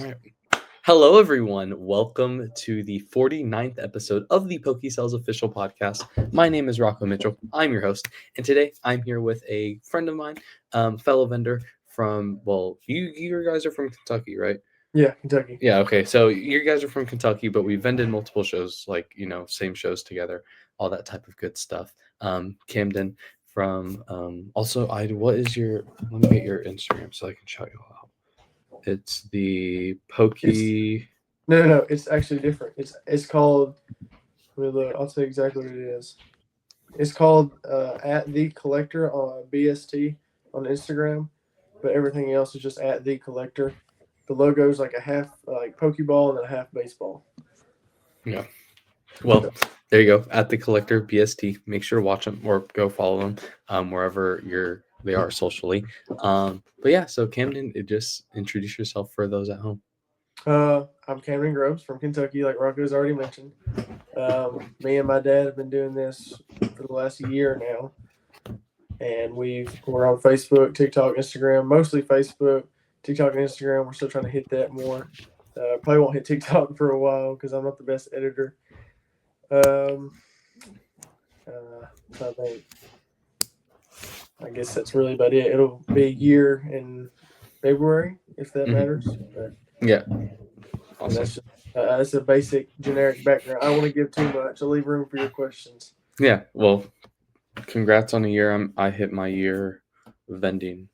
right. Hello, everyone. Welcome to the 49th episode of the PokéSells official podcast. My name is Rocco Mitchell. I'm your host, and today I'm here with a friend of mine, fellow vendor from. Well, you guys are from Kentucky, right? Yeah, Kentucky. Yeah. Okay. So you guys are from Kentucky, but we vended multiple shows, like same shows together, all that type of good stuff. Kamden from. Also, what is your? Let me get your Instagram so I can shout you all out. It's the Pokey. No. It's actually different. It's called. Let me look. I'll tell you exactly what it is. It's called at the collector on BST on Instagram, but everything else is just at the collector. The logo is like a half like Pokeball and then a half baseball. Yeah. Well, there you go. At the collector BST. Make sure to watch them or go follow them wherever they are socially. But yeah, so Kamden, just introduce yourself for those at home. I'm Kamden Grubbs from Kentucky, like Rocco's already mentioned. Me and my dad have been doing this for the last year now, and we're on Facebook, TikTok, Instagram, mostly Facebook, TikTok, and Instagram. We're still trying to hit that more. Probably won't hit TikTok for a while because I'm not the best editor. I think. I guess that's really about it. It'll be a year in February, if that matters. But Yeah. Awesome. That's a basic, generic background. I don't want to give too much. I'll leave room for your questions. Yeah. Well, congrats on a year. I hit my year vending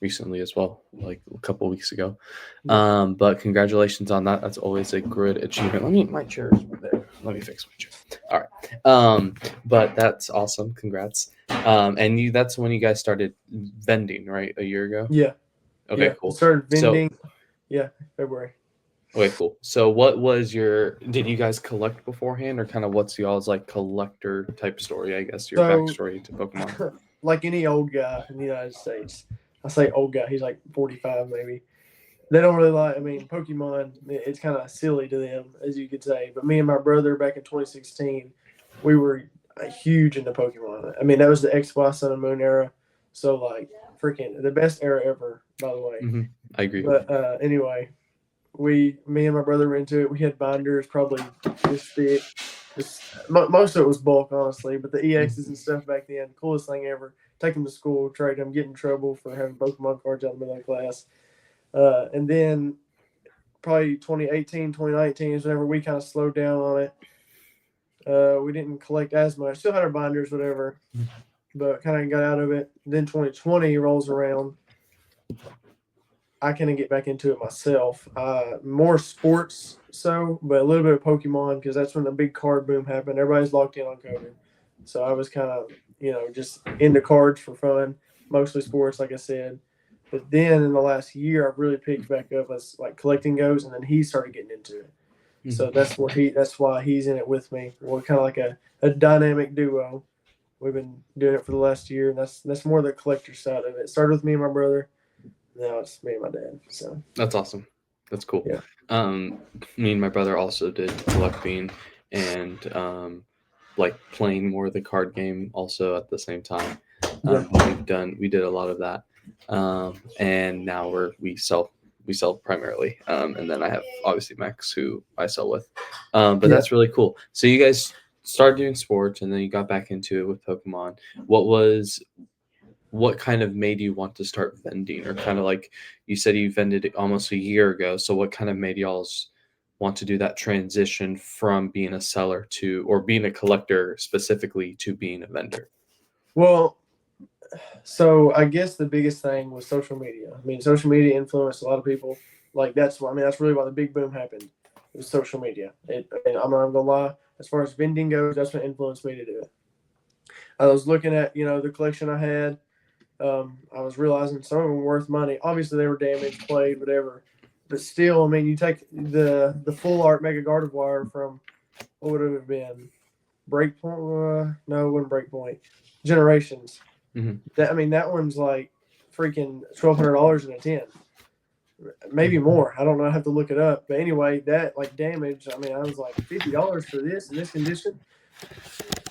recently as well, like a couple weeks ago. But congratulations on that. That's always a good achievement. My chair is right there. Let me fix my chair. All right. But that's awesome. Congrats. And that's when you guys started vending, right? A year ago? Yeah. Okay, yeah. cool. Started vending. February. Okay, cool. So what was did you guys collect beforehand, or kind of what's y'all's like collector type story, I guess, your backstory to Pokemon? Like any old guy in the United States. I say old guy, he's like 45 maybe. They don't really Pokemon, it's kind of silly to them, as you could say. But me and my brother back in 2016, we were huge into Pokemon. I mean, that was the XY Sun and Moon era. So, like, freaking the best era ever, by the way. Mm-hmm. I agree. But anyway, me and my brother were into it. We had binders probably this thick. Most of it was bulk, honestly, but the EXs and stuff back then, coolest thing ever. Take them to school, trade them, get in trouble for having Pokemon cards out of the middle of class. And then probably 2018, 2019 is whenever we kind of slowed down on it. We didn't collect as much. Still had our binders, whatever, but kind of got out of it. Then 2020 rolls around. I kind of get back into it myself. More sports, but a little bit of Pokemon because that's when the big card boom happened. Everybody's locked in on COVID. So I was kind of, just into cards for fun, mostly sports, like I said. But then in the last year, I've really picked back up as like collecting goes, and then he started getting into it. Mm-hmm. So that's why he's in it with me. We're kind of like a dynamic duo. We've been doing it for the last year, and that's more the collector side of it. It started with me and my brother. Now it's me and my dad. So that's awesome. That's cool. Yeah. Me and my brother also did collecting and like playing more of the card game also at the same time. We did a lot of that. And now we sell primarily. And then I have obviously Max who I sell with. But that's really cool. So you guys started doing sports and then you got back into it with Pokemon. What kind of made you want to start vending, or kind of like you said you vended almost a year ago? So what kind of made y'all's want to do that transition from being a seller or being a collector specifically to being a vendor? Well, so I guess the biggest thing was social media. I mean, social media influenced a lot of people. Like that's really why the big boom happened. It was social media. I'm not gonna lie. As far as vending goes, that's what influenced me to do it. I was looking at the collection I had. I was realizing some of them were worth money. Obviously, they were damaged, played, whatever. But still, I mean, you take the full art Mega Gardevoir from, what would it have been? Breakpoint? No, it wasn't Breakpoint. Generations. Mm-hmm. That one's like freaking $1,200 in a 10. Maybe more. I don't know. I have to look it up. But anyway, that like damage. I was like $50 for this in this condition.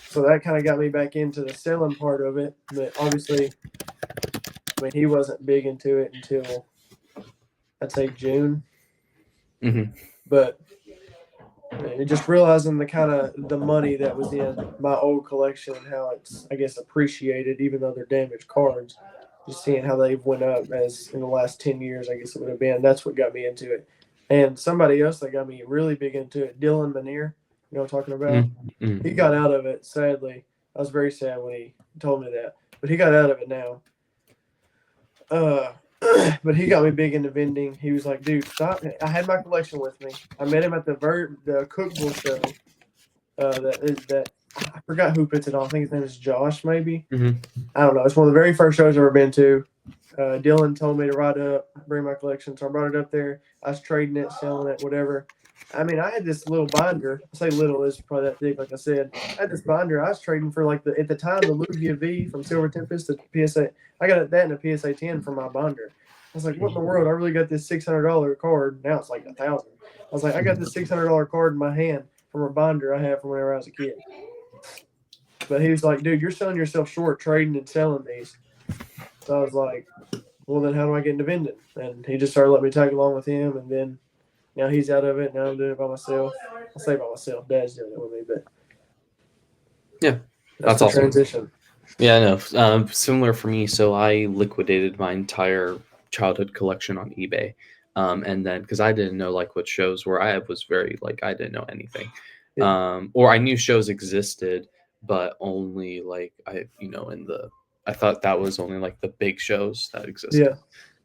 So that kind of got me back into the selling part of it. But obviously, he wasn't big into it until I'd say June. Mm-hmm. But just realizing the kind of the money that was in my old collection and how it's, I guess, appreciated, even though they're damaged cards. Just seeing how they've went up as in the last 10 years, I guess it would have been. That's what got me into it. And somebody else that got me really big into it, Dylan Manier, you know what I'm talking about? Mm-hmm. He got out of it, sadly. I was very sad when he told me that. But he got out of it now. Uh, but he got me big into vending. He was like, "Dude, stop!" I had my collection with me. I met him at the Cookville show. That I forgot who puts it on. I think his name is Josh, maybe. Mm-hmm. I don't know. It's one of the very first shows I've ever been to. Dylan told me to write up, bring my collection, so I brought it up there. I was trading it, selling it, whatever. I mean, I had this little binder. I say little is probably that big, like I said. I had this binder. I was trading for like at the time the Lugia V from Silver Tempest to PSA. I got that in a PSA 10 for my binder. I was like, what in the world? I really got this $600 card. Now it's like 1,000. I was like, I got this $600 card in my hand from a binder I had from whenever I was a kid. But he was like, dude, you're selling yourself short trading and selling these. So I was like, well, then how do I get into vending? And he just started letting me tag along with him. And then now he's out of it. Now I'm doing it by myself. I say by myself. Dad's doing it with me, but Yeah, that's that's the awesome. transition. Yeah, I know. Similar for me. So I liquidated my entire childhood collection on eBay. And then because I didn't know like what shows were, I was very like I didn't know anything. Yeah. Or I knew shows existed, but only like I thought that was only like the big shows that existed.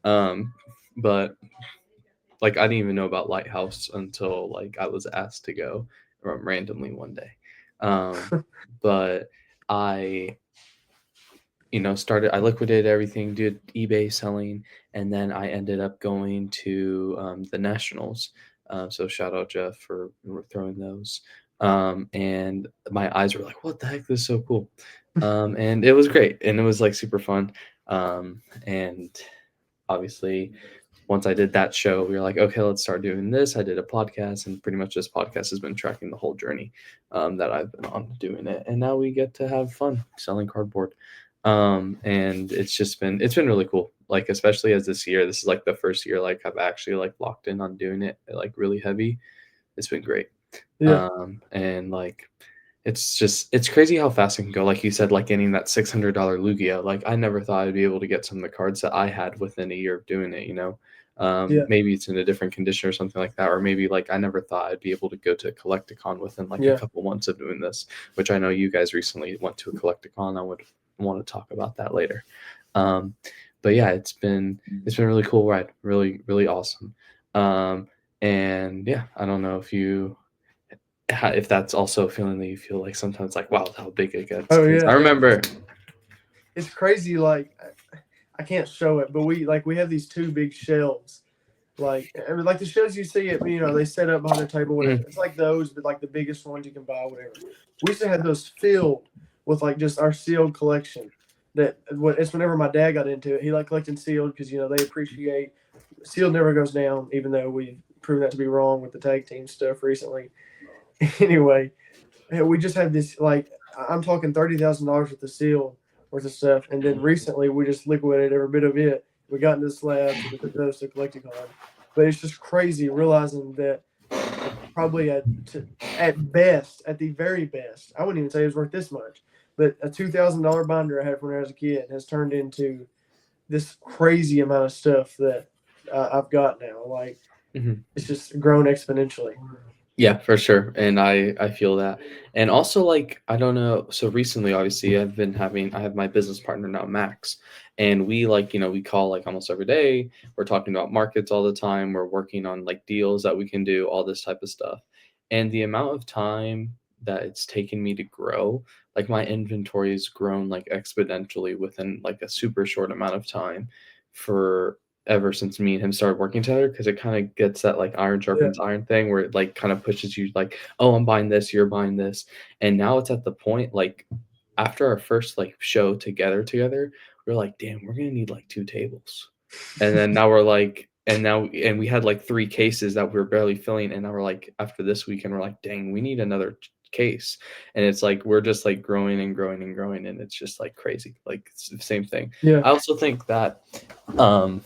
Yeah. But like I didn't even know about Lighthouse until like I was asked to go randomly one day. But I I liquidated everything, did eBay selling, and then I ended up going to the Nationals. So shout out Jeff for throwing those. And my eyes were like, "What the heck? This is so cool!" And it was great, and it was like super fun. And obviously, once I did that show, we were like, okay, let's start doing this. I did a podcast, and pretty much this podcast has been tracking the whole journey that I've been on doing it. And now we get to have fun selling cardboard. And it's been really cool. Like, especially as this is like the first year, like I've actually like locked in on doing it like really heavy. It's been great. Yeah. And like, it's crazy how fast it can go. Like you said, like getting that $600 Lugia. Like I never thought I'd be able to get some of the cards that I had within a year of doing it. Yeah. Maybe it's in a different condition or something like that, or maybe like I never thought I'd be able to go to Collecticon within like a Yeah. couple months of doing this. Which I know you guys recently went to a Collecticon. I would want to talk about that later. But yeah, it's been really cool ride, really really awesome. And yeah, I don't know if that's also a feeling that you feel like sometimes like wow how big it gets. Oh 'Cause I yeah. remember It's crazy. Like I can't show it, but we have these two big shelves. Like I mean, like the shelves you see at they set up behind the table, whatever. It's like those, but like the biggest ones you can buy, whatever. We used to have those filled with like just our sealed collection. It's whenever my dad got into it. He liked collecting sealed because they appreciate sealed never goes down, even though we proved that to be wrong with the tag team stuff recently. Anyway, we just had this like I'm talking $30,000 worth of sealed worth of stuff, and then recently we just liquidated every bit of it. We got into slabs and took those to Collecticon. But it's just crazy realizing that probably at best, at the very best, I wouldn't even say it was worth this much. But a $2,000 binder I had when I was a kid has turned into this crazy amount of stuff that I've got now. Like it's just grown exponentially. Yeah, for sure. And I feel that. And also like I don't know, so recently obviously I have my business partner now, Max, and we like, we call like almost every day. We're talking about markets all the time. We're working on like deals that we can do, all this type of stuff. And the amount of time that it's taken me to grow, like my inventory has grown like exponentially within like a super short amount of time for ever since me and him started working together, because it kind of gets that like iron Yeah. sharpens iron thing where it like kind of pushes you like, oh, I'm buying this, you're buying this. And now it's at the point like after our first like show together, we're like, damn, we're gonna need like 2 tables. And then now we're like, and we had like 3 cases that we were barely filling, and now we're like after this weekend we're like, dang, we need another case. And it's like we're just like growing and growing and growing, and it's just like crazy. Like it's the same thing. Yeah. I also think that um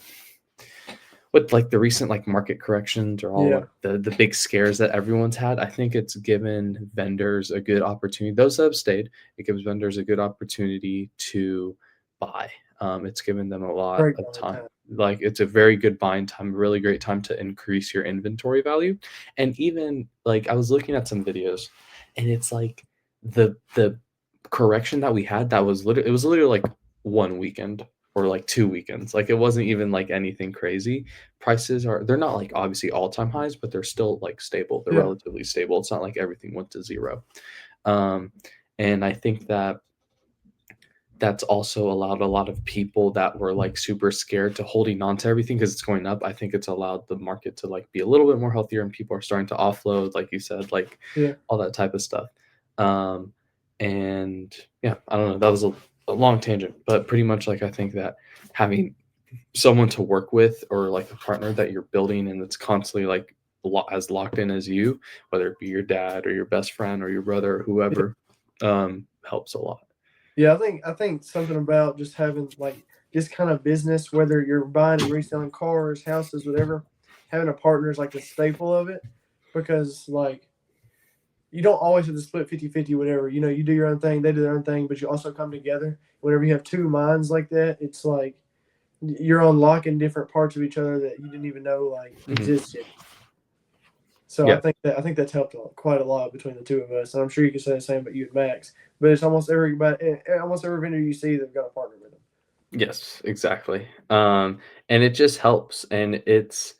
with like the recent like market corrections or all Yeah. like the big scares that everyone's had, I think it's given vendors a good opportunity. Those that have stayed, it gives vendors a good opportunity to buy. It's given them a lot Great of buying time. time. Like it's a very good buying time, really great time to increase your inventory value. And even like I was looking at some videos, and it's like the correction that we had that was literally, it was literally like one weekend or like 2 weekends. Like it wasn't even like anything crazy. Prices are, they're not like obviously all-time highs, but they're still like stable. They're Yeah. relatively stable. It's not like everything went to zero. Um, and I think that that's also allowed a lot of people that were like super scared to holding on to everything because it's going up. I think it's allowed the market to like be a little bit more healthier, and people are starting to offload, like you said, like Yeah. all that type of stuff. Um, and yeah, I don't know. That was a long tangent, but pretty much like I think that having someone to work with or like a partner that you're building and that's constantly like as locked in as you, whether it be your dad or your best friend or your brother or Yeah. whoever, helps a lot. Yeah, I think something about just having like this kind of business, whether you're buying and reselling cars, houses, whatever, having a partner is like the staple of it, because like you don't always have to split 50-50, whatever. You do your own thing, they do their own thing, but you also come together. Whenever you have two minds like that, it's like you're unlocking different parts of each other that you didn't even know like Mhm. existed. So Yeah. I think that's helped quite a lot between the two of us, and I'm sure you could say the same about you and Max. But it's almost every vendor you see, they've got a partner with them. Yes, exactly. And it just helps, and it's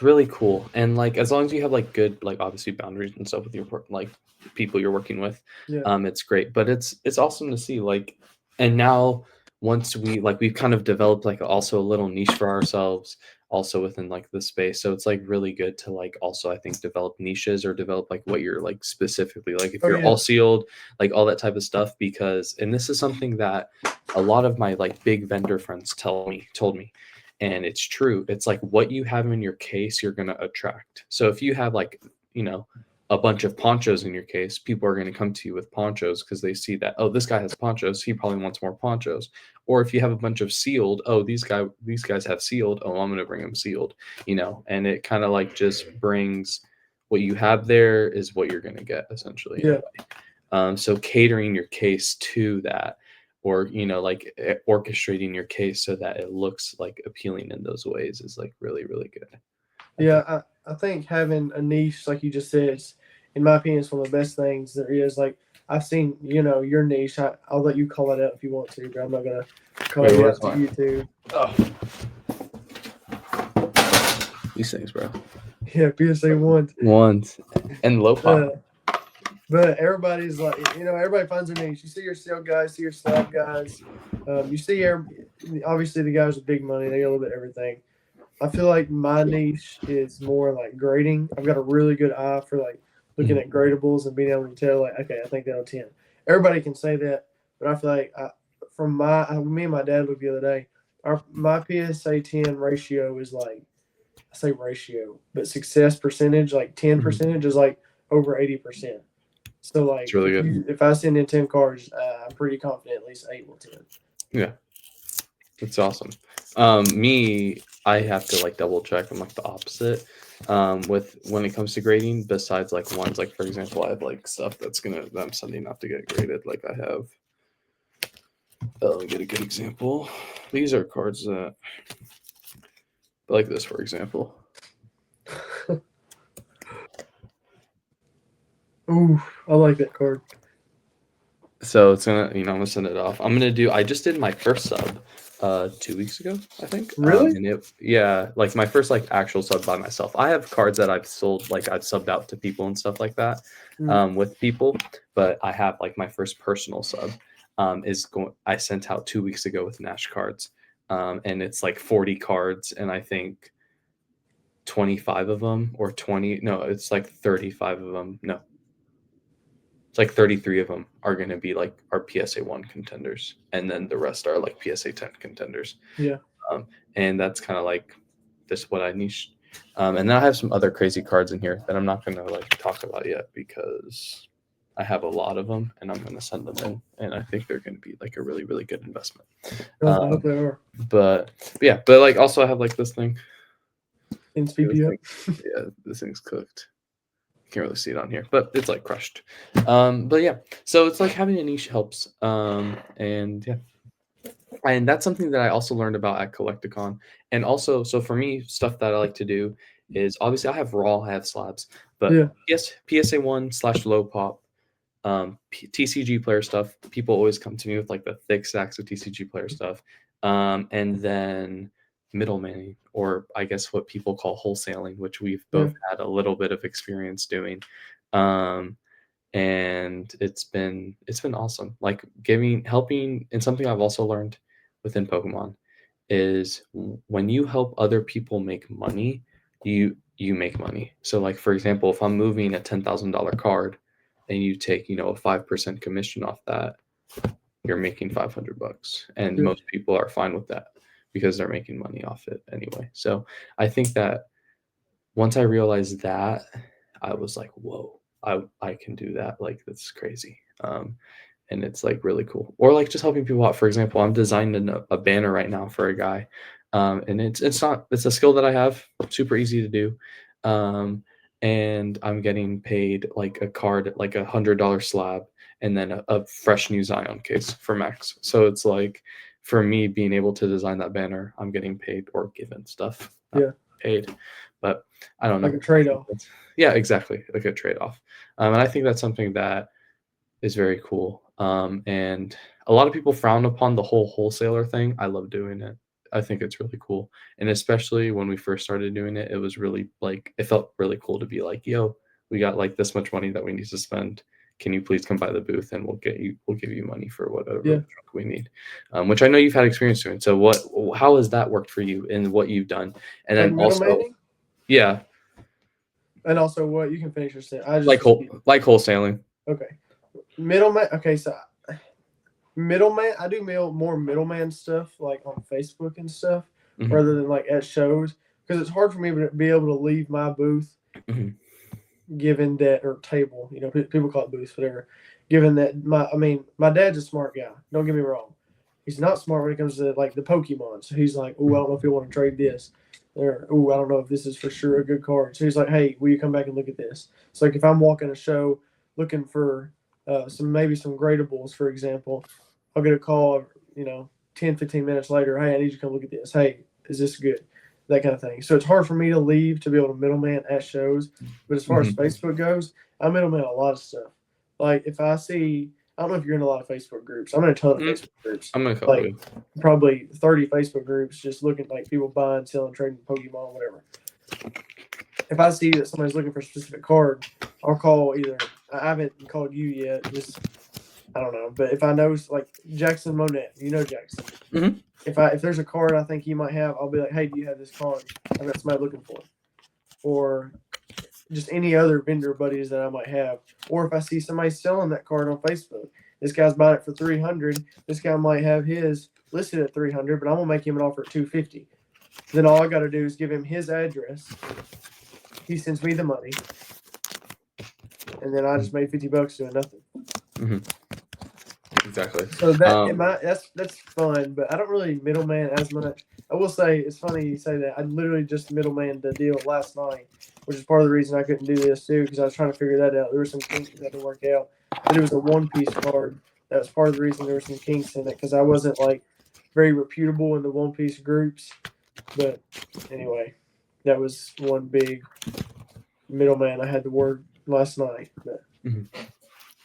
really cool. And like as long as you have like good like obviously boundaries and stuff with your like people you're working with, Yeah, it's great. But it's awesome to see like, and now once we've kind of developed like also a little niche for ourselves also within like the space. So it's like really good to like also I think develop niches or develop like what you're like specifically like if oh you're yeah, all sealed, like all that type of stuff. Because and this is something that a lot of my like big vendor friends told me, and it's true. It's like what you have in your case you're going to attract. So if you have like, you know, a bunch of ponchos in your case, people are going to come to you with ponchos because they see that, oh, this guy has ponchos, he probably wants more ponchos. Or if you have a bunch of sealed, oh, these guys have sealed, oh, I'm going to bring them sealed, and it kind of like just brings what you have there is what you're going to get essentially in a yeah, way. So catering your case to that, or like orchestrating your case so that it looks like appealing in those ways is like really really good, I yeah. think. I think having a niche, like you just said, is, in my opinion, is one of the best things there is. Like I've seen, your niche. I'll let you call it out if you want to, but I'm not gonna call Wait, you where's out to mine? YouTube. Oh, these things, bro. Yeah, PSA ones. Ones and low pop. Uh, but everybody's like, everybody finds their niche. You see your sale guys, see your slab guys. You see, obviously the guys with big money, they get a little bit of everything. I feel like my niche is more like grading. I've got a really good eye for like looking at gradables and being able to tell like, okay, I think that'll 10. Everybody can say that, but I feel like me and my dad looked the other day. My PSA 10 ratio is like, I say ratio, but success percentage, like 10 Mhm. percentage is like over 80%. So It's like really if good. you if I send in 10 cards, I'm pretty confident at least 8 will 10. Yeah, it's awesome. Me, I have to like double check. I'm like the opposite. With when it comes to grading, besides like ones, like for example, I have like stuff that I'm sending off to get graded. Like I have, let me get a good example. These are cards that, like this, for example. Ooh, I like that card. So it's gonna, I'm gonna send it off. I just did my first sub 2 weeks ago, I think. Really? And yeah, like my first like actual sub by myself. I have cards that I've sold, like I've subbed out to people and stuff like that, Mm. with people, but I have like my first personal sub I sent out 2 weeks ago with Nash cards. And it's like 40 cards, and I think 25 of them or 20, no, it's like 35 of them. No, it's like 33 of them are going to be like our PSA 1 contenders, and then the rest are like PSA 10 contenders. Yeah. And that's kind of like just what I niche. And then I have some other crazy cards in here that I'm not going to like talk about yet because I have a lot of them, and I'm going to send them in, and I think they're going to be like a really, really good investment. I hope they are. But yeah, but like also I have like this thing. And speed you up. Yeah, this thing's cooked. Can't really see it on here, but it's like crushed. But yeah, so it's like having a niche helps. And yeah, and that's something that I also learned about at Collecticon. And also, so for me, stuff that I like to do is obviously I have raw, I have slabs, but Yeah. PSA1/low pop, TCG player stuff. People always come to me with like the thick sacks of TCG player stuff, and then middleman, or I guess what people call wholesaling, which we've both had a little bit of experience doing. And it's been awesome, like helping. And something I've also learned within Pokemon is when you help other people make money, you make money. So like for example, if I'm moving a $10,000 card and you take a 5% commission off that, you're making $500, and most people are fine with that because they're making money off it anyway. So I think that once I realized that, I was like, whoa, I can do that. Like, that's crazy. And it's like really cool. Or like just helping people out. For example, I'm designing a banner right now for a guy. And it's a skill that I have, super easy to do. And I'm getting paid like a card, like $100 slab, and then a fresh new Zion case for Max. So it's like, for me being able to design that banner, I'm getting paid or given stuff. Paid. But I don't know. Like a trade-off. Yeah, exactly. Like a trade-off. And I think that's something that is very cool. And a lot of people frown upon the whole wholesaler thing. I love doing it. I think it's really cool. And especially when we first started doing it, it was really like, it felt really cool to be like, yo, we got like this much money that we need to spend. Can you please come by the booth and we'll give you money for whatever truck we need, which I know you've had experience doing. So how has that worked for you in what you've done? And then like also, yeah. And also what you can finish your sentence. I just like wholesaling. Okay. Middleman. Okay, so middleman. I do more middleman stuff like on Facebook and stuff, rather than like at shows, because it's hard for me to be able to leave my booth, given that, or table. People call it booth, whatever. Given that my dad's a smart guy. Don't get me wrong. He's not smart when it comes to like the Pokemon. So he's like, oh, I don't know if you want to trade this. Or, oh, I don't know if this is for sure a good card. So he's like, hey, will you come back and look at this? So like if I'm walking a show looking for maybe some gradables, for example, I'll get a call, 10, 15 minutes later. Hey, I need you to come look at this. Hey, is this good? That kind of thing. So it's hard for me to leave to be able to middleman at shows. But as far as Facebook goes, I middleman a lot of stuff. Like if I see, I don't know if you're in a lot of Facebook groups. I'm in a ton of Facebook groups. I'm in a couple. Like probably 30 Facebook groups just looking like people buying, selling, trading Pokemon, whatever. If I see that somebody's looking for a specific card, I'll call either. I haven't called you yet. Just I don't know. But if I know like Jackson Monette, Jackson. If there's a card I think he might have, I'll be like, hey, do you have this card? I've got somebody looking for it. Or just any other vendor buddies that I might have. Or if I see somebody selling that card on Facebook, this guy's buying it for $300. This guy might have his listed at $300, but I'm gonna make him an offer at $250. Then all I got to do is give him his address. He sends me the money, and then I just made $50 doing nothing. Exactly. So that's fun, but I don't really middleman as much. I will say it's funny you say that. I literally just middleman the deal last night, which is part of the reason I couldn't do this too, because I was trying to figure that out. There were some kinks that had to work out, but it was a one-piece card. That was part of the reason there were some kinks in it, because I wasn't like very reputable in the one-piece groups. But anyway, that was one big middleman I had to work last night. But.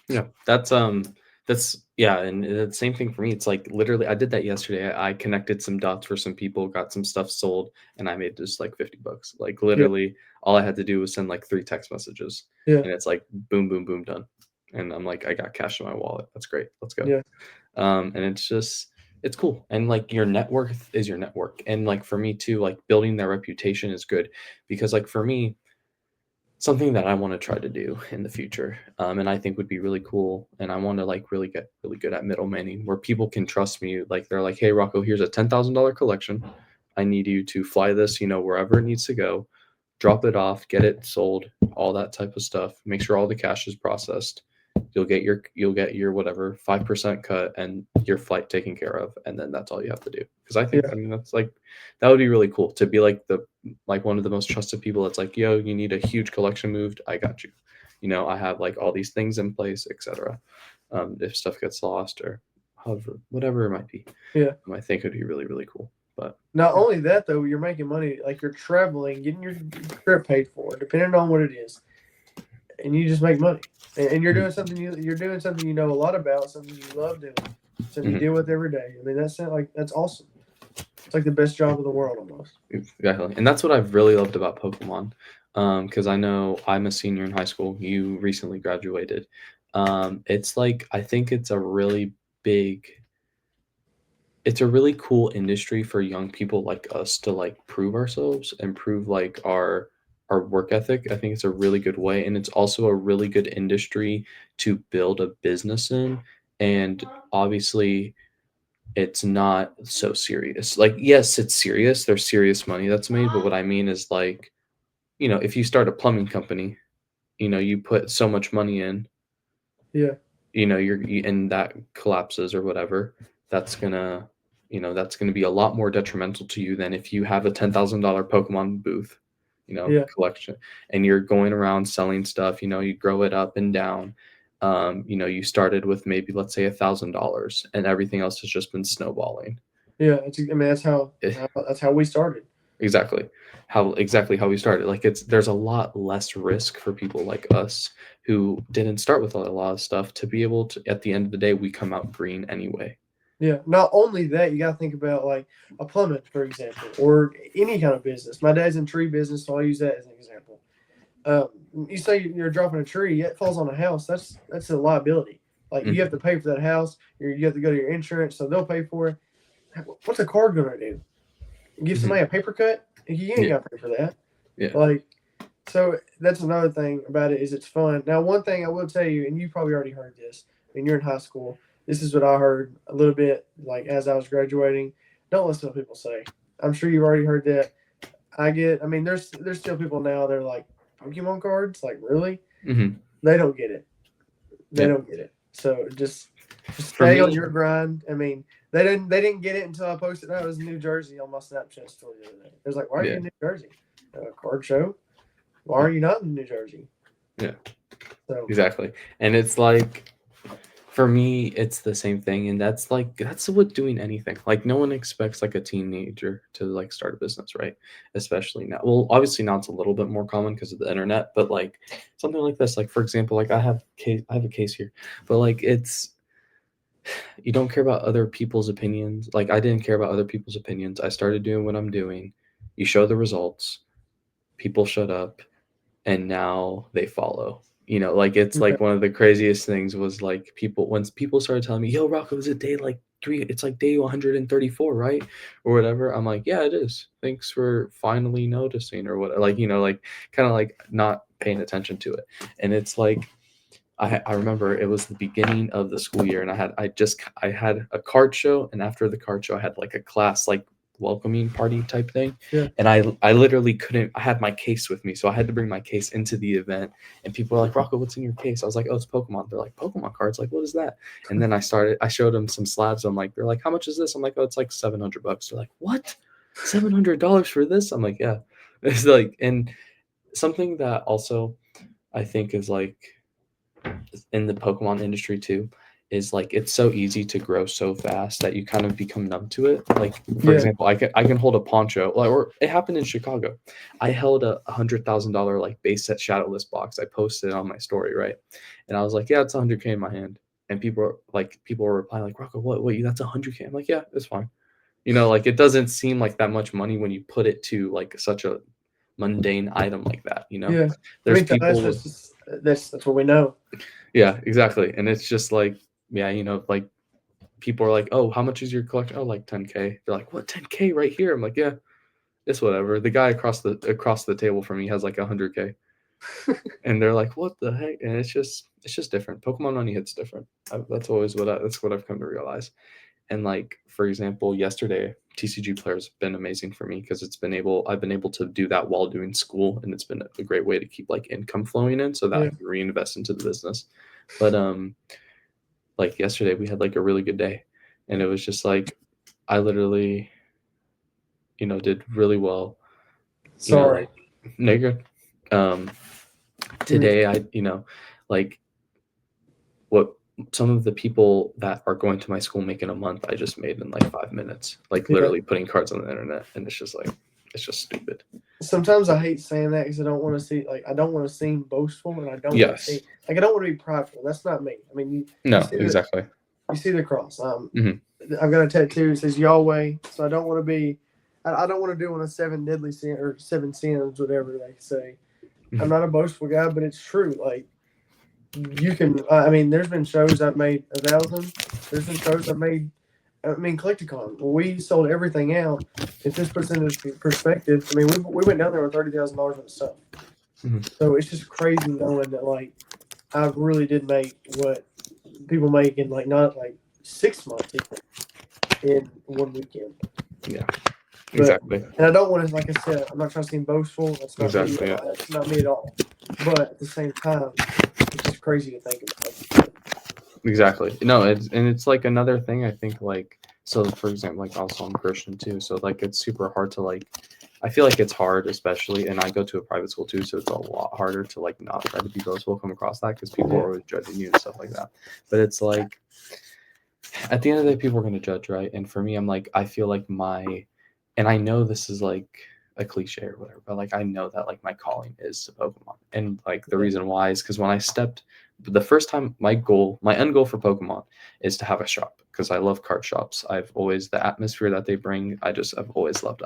Yeah, that's yeah, and the same thing for me. It's like literally, I did that yesterday. I connected some dots for some people, got some stuff sold, and I made just like $50. Like literally, all I had to do was send like 3 text messages, and it's like boom, boom, boom, done. And I'm like, I got cash in my wallet. That's great. Let's go. Yeah. And it's cool. And like your net worth is your network. And like for me too, like building that reputation is good, because like for me, something that I want to try to do in the future, and I think would be really cool, and I want to like really get really good at middlemaning, where people can trust me. Like they're like, hey, Rocco, here's a $10,000 collection. I need you to fly this, wherever it needs to go, drop it off, get it sold, all that type of stuff. Make sure all the cash is processed, You'll get your whatever 5% cut and your flight taken care of, and then that's all you have to do. Because I think, Yeah. I mean, that's like, that would be really cool to be like one of the most trusted people. That's like, yo, you need a huge collection moved, I got you. I have like all these things in place, etc. If stuff gets lost or however, whatever it might be. Yeah. I think it'd be really, really cool. But not only that, though, you're making money. Like, you're traveling, getting your trip paid for, depending on what it is, and you just make money. And you're doing something you're doing something you know a lot about, something you love doing, something you deal with every day. I mean, that's awesome. It's like the best job in the world almost. Exactly, and that's what I've really loved about Pokemon. Because I know I'm a senior in high school. You recently graduated. It's like, I think it's a really cool industry for young people like us to like prove ourselves and prove like our work ethic. I think it's a really good way, and it's also a really good industry to build a business in. And obviously, it's not so serious. Like, yes, it's serious. There's serious money that's made, but what I mean is like, if you start a plumbing company, you put so much money in, Yeah. and that collapses or whatever, that's gonna that's gonna be a lot more detrimental to you than if you have a $10,000 Pokemon booth, Yeah. collection, and you're going around selling stuff. You grow it up and down. You started with maybe, let's say, $1,000, and everything else has just been snowballing. Yeah. I mean, Eh, that's how we started. exactly how we started. Like, there's a lot less risk for people like us who didn't start with a lot of stuff to be able to, at the end of the day, we come out green anyway. Yeah. Not only that, you got to think about like a plumber, for example, or any kind of business. My dad's in tree business, so I'll use that as an example. You say you're dropping a tree, it falls on a house. That's a liability. Like, you have to pay for that house. You have to go to your insurance, so they'll pay for it. What's a card gonna do? Give somebody a paper cut? You ain't got to pay for that. Yeah. Like, so that's another thing about it, is it's fun. Now, one thing I will tell you, and you probably already heard this when you're in high school. This is what I heard a little bit, like, as I was graduating. Don't listen to what people say. I'm sure you've already heard that. I mean, there's still people now. They're like, Pokemon cards, like, really? They don't get it. They don't get it. So just stay on your grind. I mean, they didn't get it until I posted that I was in New Jersey on my Snapchat story the other day. It was like, why are you in New Jersey? A card show? Why are you not in New Jersey? Yeah. So Exactly. And it's like, for me, it's the same thing. And that's what doing anything. Like, no one expects like a teenager to like start a business, right? Especially now. Well, obviously now it's a little bit more common because of the internet, but like something like this, like, for example, like I have a case here, but like, you don't care about other people's opinions. Like, I didn't care about other people's opinions. I started doing what I'm doing. You show the results, people shut up, and now they follow. Like, it's like one of the craziest things was like, once people started telling me, yo, Rocco, is it day like 3? It's like day 134, right? Or whatever. I'm like, yeah, it is. Thanks for finally noticing, or what, like, like, kind of like not paying attention to it. And it's like, I remember it was the beginning of the school year, and I had a card show, and after the card show I had like a class like welcoming party type thing. Yeah. And I literally couldn't. I had my case with me, so I had to bring my case into the event, and people were like, Rocco, what's in your case? I was like, oh, it's Pokemon. They're like, Pokemon cards? Like, what is that? And then I showed them some slabs. They're like, how much is this? I'm like, oh, it's like $700. They're like, what? $700 for this? I'm like, yeah. It's like, and something that also I think is like, in the Pokemon industry too, is like, it's so easy to grow so fast that you kind of become numb to it. Like, for example, I can hold a poncho, or it happened in Chicago. I held a $100,000 like base set Shadowless box. I posted it on my story, right? And I was like, yeah, it's 100K in my hand. And people were replying like, Rocco, what? Wait, that's 100K? I'm like, yeah, it's fine. Like, it doesn't seem like that much money when you put it to like such a mundane item like that. Yeah. There's I mean, people that's what we know. Yeah, exactly. And it's just like, yeah, like, people are like, oh, how much is your collection? Oh, like 10K. They're like, what, 10K right here? I'm like, yeah, it's whatever. The guy across the table from me has like 100K. And they're like, what the heck? And it's just different. Pokemon money hits different. That's what I've come to realize. And like, for example, yesterday, TCG players have been amazing for me because I've been able to do that while doing school, and it's been a great way to keep like income flowing in so that I can reinvest into the business. But like yesterday we had like a really good day, and it was just like I literally, did really well. Sorry. Like no, you're good. Today I, like what some of the people that are going to my school make in a month, I just made in like 5 minutes, like Yeah. literally putting cards on the internet, and it's just stupid. Sometimes I hate saying that because I don't want to seem boastful, and I don't want to Yes. seem like I don't want to be prideful. That's not me. I mean, you No, see exactly. you see the cross. Mhm. I've got a tattoo that says Yahweh, so I don't want to be. I don't want to do one of seven deadly sin or seven sins, whatever they say. I'm Mhm. not a boastful guy, but it's true. Like you can. I mean, there's been shows I've made 1,000. There's been shows I've made. I mean, Collecticon. Well, we sold everything out. If this puts into perspective, I mean, we went down there with $30,000 worth of stuff. Mhm. So it's just crazy knowing that like I really did make what people make in like not like 6 months in one weekend. Yeah, But exactly. and I don't want to, like I said, I'm not trying to seem boastful. That's not me. Exactly. Yeah. That's not me at all. But at the same time, it's just crazy to think about. Like you said. Exactly. No, it's like another thing I think, like, so for example, like also I'm Christian too, so like it's super hard to like, I feel like it's hard, especially, and I go to a private school too, so it's a lot harder to like not try to be boastful, come across that because people are always judging you and stuff like that. But it's like at the end of the day, people are going to judge, right? And for me, I'm like, I feel like and I know this is like a cliche or whatever, but like I know that like my calling is to Pokemon, and like the reason why is because when I stepped the first time, my end goal for Pokemon is to have a shop because I love card shops. I've always the atmosphere that they bring. I've always loved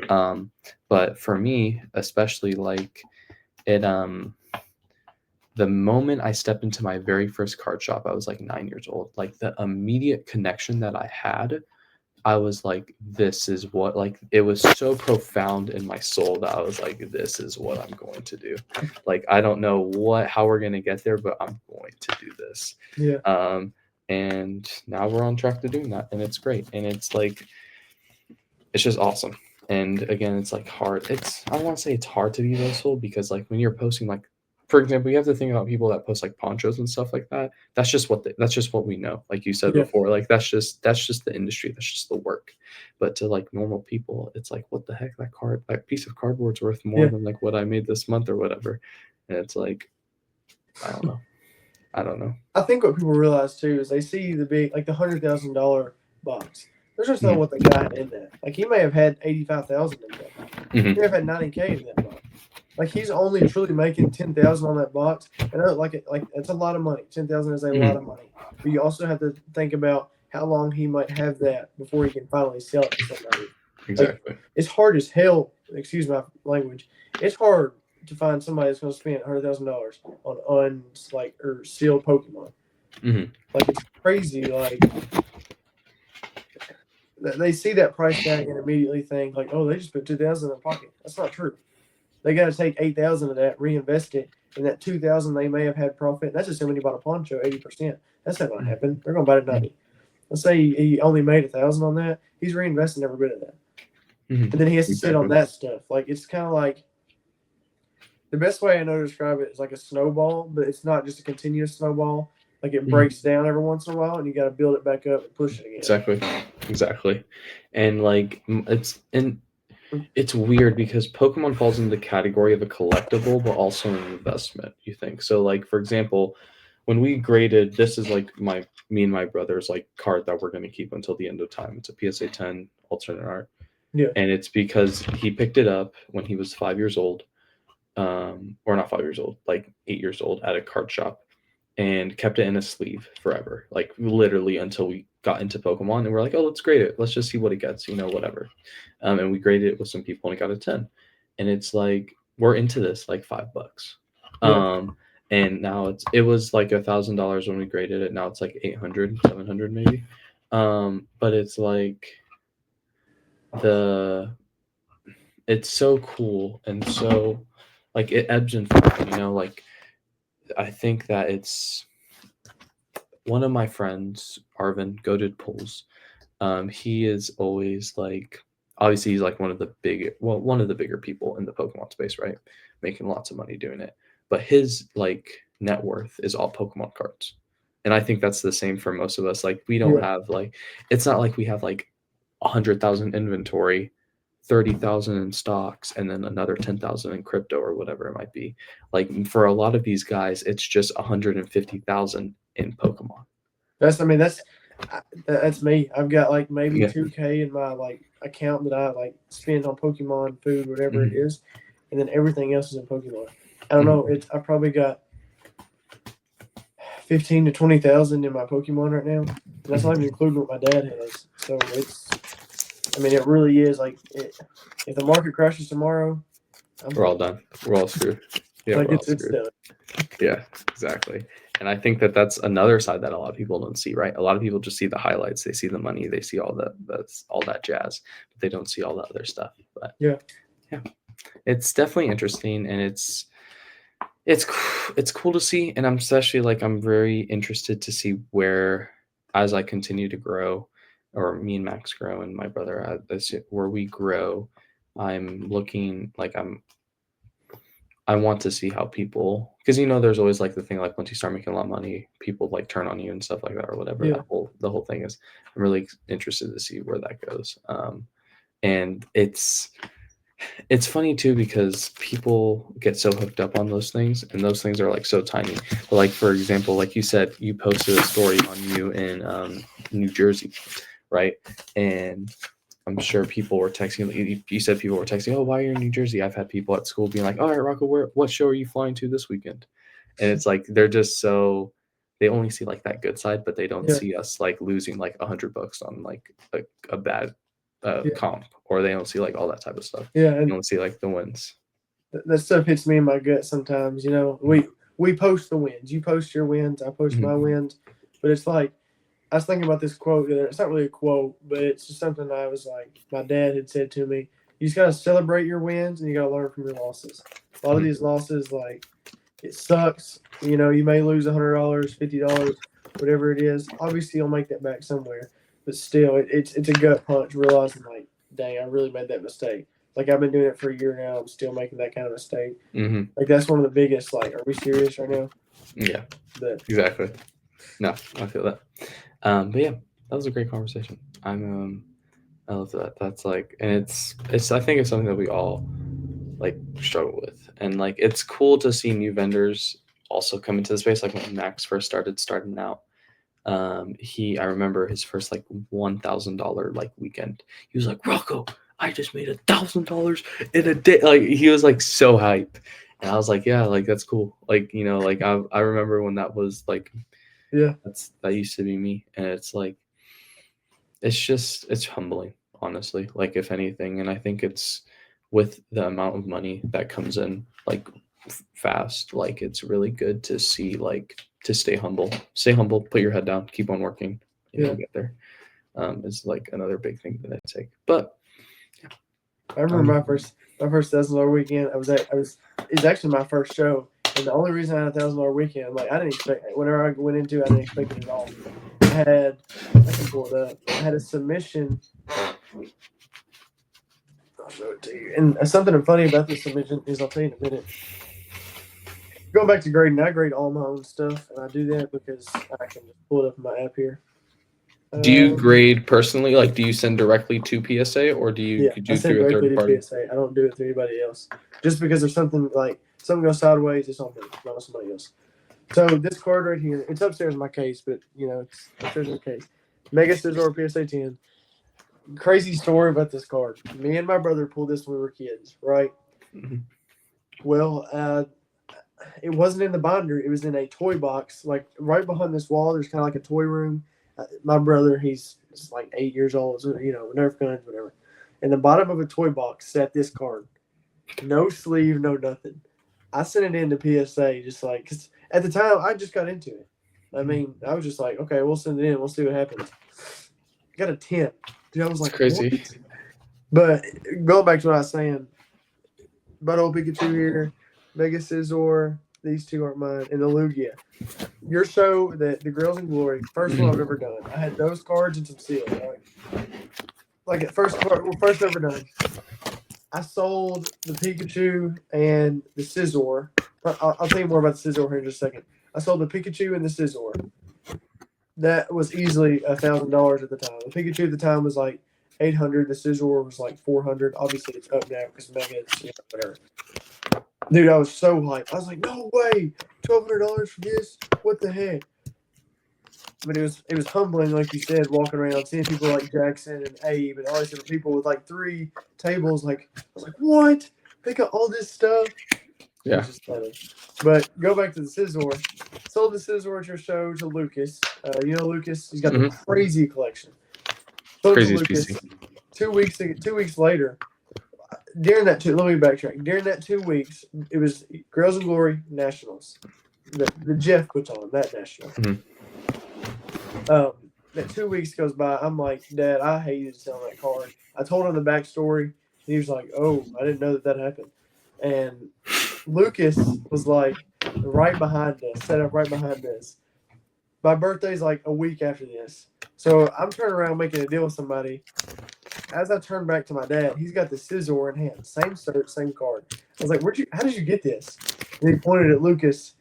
them. But for me, especially like it the moment I stepped into my very first card shop, I was like 9 years old. Like the immediate connection that I had, I was like, this is what, like, it was so profound in my soul that I was like, this is what I'm going to do. Like, I don't know how we're going to get there, but I'm going to do this. Yeah. And now we're on track to doing that. And it's great. And it's like, it's just awesome. And again, it's like hard. I don't want to say it's hard to be boastful because like when you're posting like, for example, you have to think about people that post like ponchos and stuff like that. That's just what we know. Like you said before, like that's just the industry. That's just the work. But to like normal people, it's like, what the heck? That piece of cardboard's worth more than like what I made this month or whatever. And it's like, I don't know. I think what people realize too is they see the big, like the $100,000 box. There's just not what the guy had in that. Like he may have had 85,000 in that box. He may have had 90K in that box. Like he's only truly making 10,000 on that box, and like it's a lot of money. 10,000 is a lot of money, but you also have to think about how long he might have that before he can finally sell it to somebody. Exactly. Like, it's hard as hell. Excuse my language. It's hard to find somebody that's going to spend $100,000 on or sealed Pokemon. Like it's crazy. Like they see that price tag and immediately think like, oh, they just put 2,000 in their pocket. That's not true. They got to take 8,000 of that, reinvest it, and that 2,000 they may have had profit. That's just somebody bought a poncho 80%. That's not going to happen. They're going to buy it 90. Let's say he only made 1,000 on that. He's reinvesting every bit of that, and then he has to sit on that stuff. Like it's kind of like the best way I know to describe it is like a snowball, but it's not just a continuous snowball. Like it breaks down every once in a while, and you got to build it back up and push it again. Exactly. And like it's weird because Pokemon falls into the category of a collectible, but also an investment. You think so? Like for example, when we graded, this is like me and my brother's like card that we're going to keep until the end of time. It's a PSA 10 alternate art. Yeah. And it's because he picked it up when he was 5 years old, or not 5 years old, like 8 years old at a card shop, and kept it in a sleeve forever, like literally until we got into Pokemon, and we're like, oh, let's grade it. Let's just see what it gets, whatever. And we graded it with some people and it got a 10. And it's like, we're into this like $5. And now it was like $1,000 when we graded it. Now it's like 800, 700 maybe. But it's like it's so cool and so like it ebbs and flows, like I think that it's one of my friends, Arvin, goated pulls. He is always like, obviously he's like one of the bigger people in the Pokemon space, right? Making lots of money doing it. but his like net worth is all Pokemon cards. And I think that's the same for most of us. Like we don't have like, it's not like we have like 100,000 inventory, 30,000 in stocks, and then another 10,000 in crypto or whatever it might be. Like for a lot of these guys, it's just 150,000 in Pokemon. That's me. I've got like maybe 2K in my like account that I like spend on Pokemon food, whatever it is, and then everything else is in Pokemon. I don't know. I probably got 15 to 20,000 in my Pokemon right now. And that's not even including what my dad has. So it really is like if the market crashes tomorrow, we're all done. We're all screwed. Yeah, like it's done. Yeah, exactly. And I think that that's another side that a lot of people don't see, right? A lot of people just see the highlights. They see the money. They see all that jazz, but they don't see all the other stuff. But yeah, it's definitely interesting, and it's cool to see. And I'm especially like I'm very interested to see where, as I continue to grow, or me and Max grow, and my brother, where we grow, I'm looking like I want to see how people, because there's always like the thing like once you start making a lot of money, people like turn on you and stuff like that or whatever. Yeah. The whole thing is. I'm really interested to see where that goes. And it's funny too because people get so hooked up on those things, and those things are like so tiny. But like for example, like you said, you posted a story on you in New Jersey, right? And I'm sure people were texting. You said people were texting, "Oh, why are you in New Jersey?" I've had people at school being like, "All right, Rocco, what show are you flying to this weekend?" And it's like they're just so they only see like that good side, but they don't see us like losing like $100 on like a bad comp, or they don't see like all that type of stuff. Yeah, and they don't see like the wins. That stuff hits me in my gut sometimes. We post the wins. You post your wins. I post my wins. But it's like I was thinking about this quote. It's not really a quote, but it's just something I was like, my dad had said to me. You just got to celebrate your wins, and you got to learn from your losses. A lot of these losses, like, it sucks. You may lose $100, $50, whatever it is. Obviously, you'll make that back somewhere. But still, it's a gut punch realizing, like, dang, I really made that mistake. Like, I've been doing it for a year now. I'm still making that kind of mistake. Like, that's one of the biggest, like, are we serious right now? Yeah, exactly. No, I feel that. But yeah, that was a great conversation. I love that. That's like, and it's I think it's something that we all like struggle with, and like it's cool to see new vendors also come into the space. Like when Max first starting out, I remember his first like $1,000 like weekend. He was like, "Rocco, I just made $1,000 in a day." Like he was like so hyped, and I was like, "Yeah, like that's cool." Like like I remember when that was like. Yeah, that used to be me, and it's like it's humbling, honestly, like if anything. And I think it's with the amount of money that comes in like fast, like it's really good to see, like, to stay humble, put your head down, keep on working, you'll get there. Is like another big thing that I take. But yeah. I remember my first $1,000 weekend. It's actually my first show. And the only reason I had $1,000 weekend, like I didn't expect it. Whenever I went into it, I didn't expect it at all. I can pull it up. I had a submission. I'll show it to you. And something funny about this submission is I'll tell you in a minute. Going back to grading, I grade all my own stuff, and I do that because I can just pull it up in my app here. Do you grade personally? Like, do you send directly to PSA, or do you do through a third party? PSA. I don't do it through anybody else. Just because there's something goes sideways, it's on me, not on somebody else. So this card right here, it's upstairs in my case, but it's upstairs in the case. Mega Scizor PSA 10. Crazy story about this card. Me and my brother pulled this when we were kids, right? Well, it wasn't in the binder. It was in a toy box, like right behind this wall. There's kind of like a toy room. My brother, he's like 8 years old, so Nerf guns, whatever. In the bottom of a toy box sat this card. No sleeve, no nothing. I sent it in to PSA just like, because at the time I just got into it. I mean, I was just like, okay, we'll send it in. We'll see what happens. Got a 10. Dude, I was like, crazy. What? But going back to what I was saying, Butthole Pikachu here, Mega Scizor, these two aren't mine, and the Lugia. Your show, the Grills and Glory, first one I've ever done. I had those cards and some seals. Right? Like first ever done. I sold the Pikachu and the Scizor I'll tell you more about the Scizor here in just a second. I sold the Pikachu and the Scizor. That was easily $1,000 at the time. The Pikachu at the time was like 800. The Scizor was like 400. Obviously, it's up now because Megas, whatever. Dude, I was so hyped. I was like, no way, $1,200 for this? What the heck? But it was humbling, like you said, walking around, seeing people like Jackson and Abe and all these different people with like 3 tables. Like, I was like, what? They got all this stuff. It was just funny. But go back to the Scizor. Sold the Scizor at your show to Lucas. Lucas, he's got the crazy collection. Sold Crazy to Lucas PC. 2 weeks later. Let me backtrack. During that 2 weeks, it was Girls and Glory Nationals. The Jeff puts on that national. That 2 weeks goes by. I'm like, Dad, I hated selling that card. I told him the backstory. And he was like, oh, I didn't know that happened. And Lucas was like right behind us, set up right behind us. My birthday's like a week after this. So I'm turning around making a deal with somebody. As I turn back to my dad, he's got the Scizor in hand. Same shirt, same card. I was like, how did you get this? And he pointed at Lucas,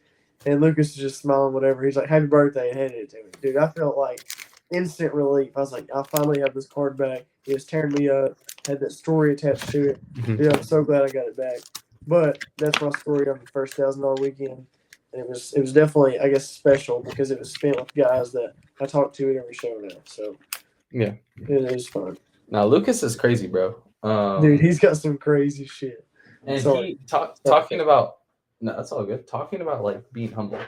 and Lucas was just smiling, whatever. He's like, happy birthday, and handed it to me. Dude, I felt like instant relief. I was like, I finally have this card back. It was tearing me up, had that story attached to it. Dude, I'm so glad I got it back. But that's my story of the first $1,000 weekend. And it was definitely, I guess, special because it was spent with guys that I talk to at every show now. So yeah, it was fun. Now Lucas is crazy, bro. Dude, he's got some crazy shit. And he talking about no, that's all good. Talking about like being humble,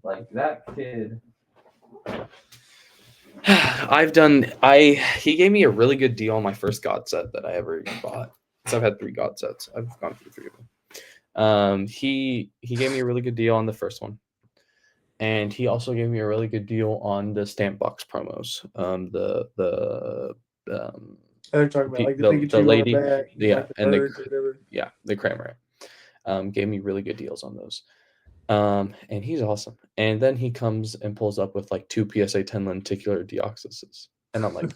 like that kid. He gave me a really good deal on my first God set that I ever bought. So I've had 3 God sets. I've gone through 3 of them. He gave me a really good deal on the first one, and he also gave me a really good deal on the stamp box promos. I'm talking about like the Pikachu lady, on the back, yeah, like the and the Kramer. Gave me really good deals on those. And he's awesome. And then he comes and pulls up with like 2 PSA 10 lenticular deoxyses, and I'm like,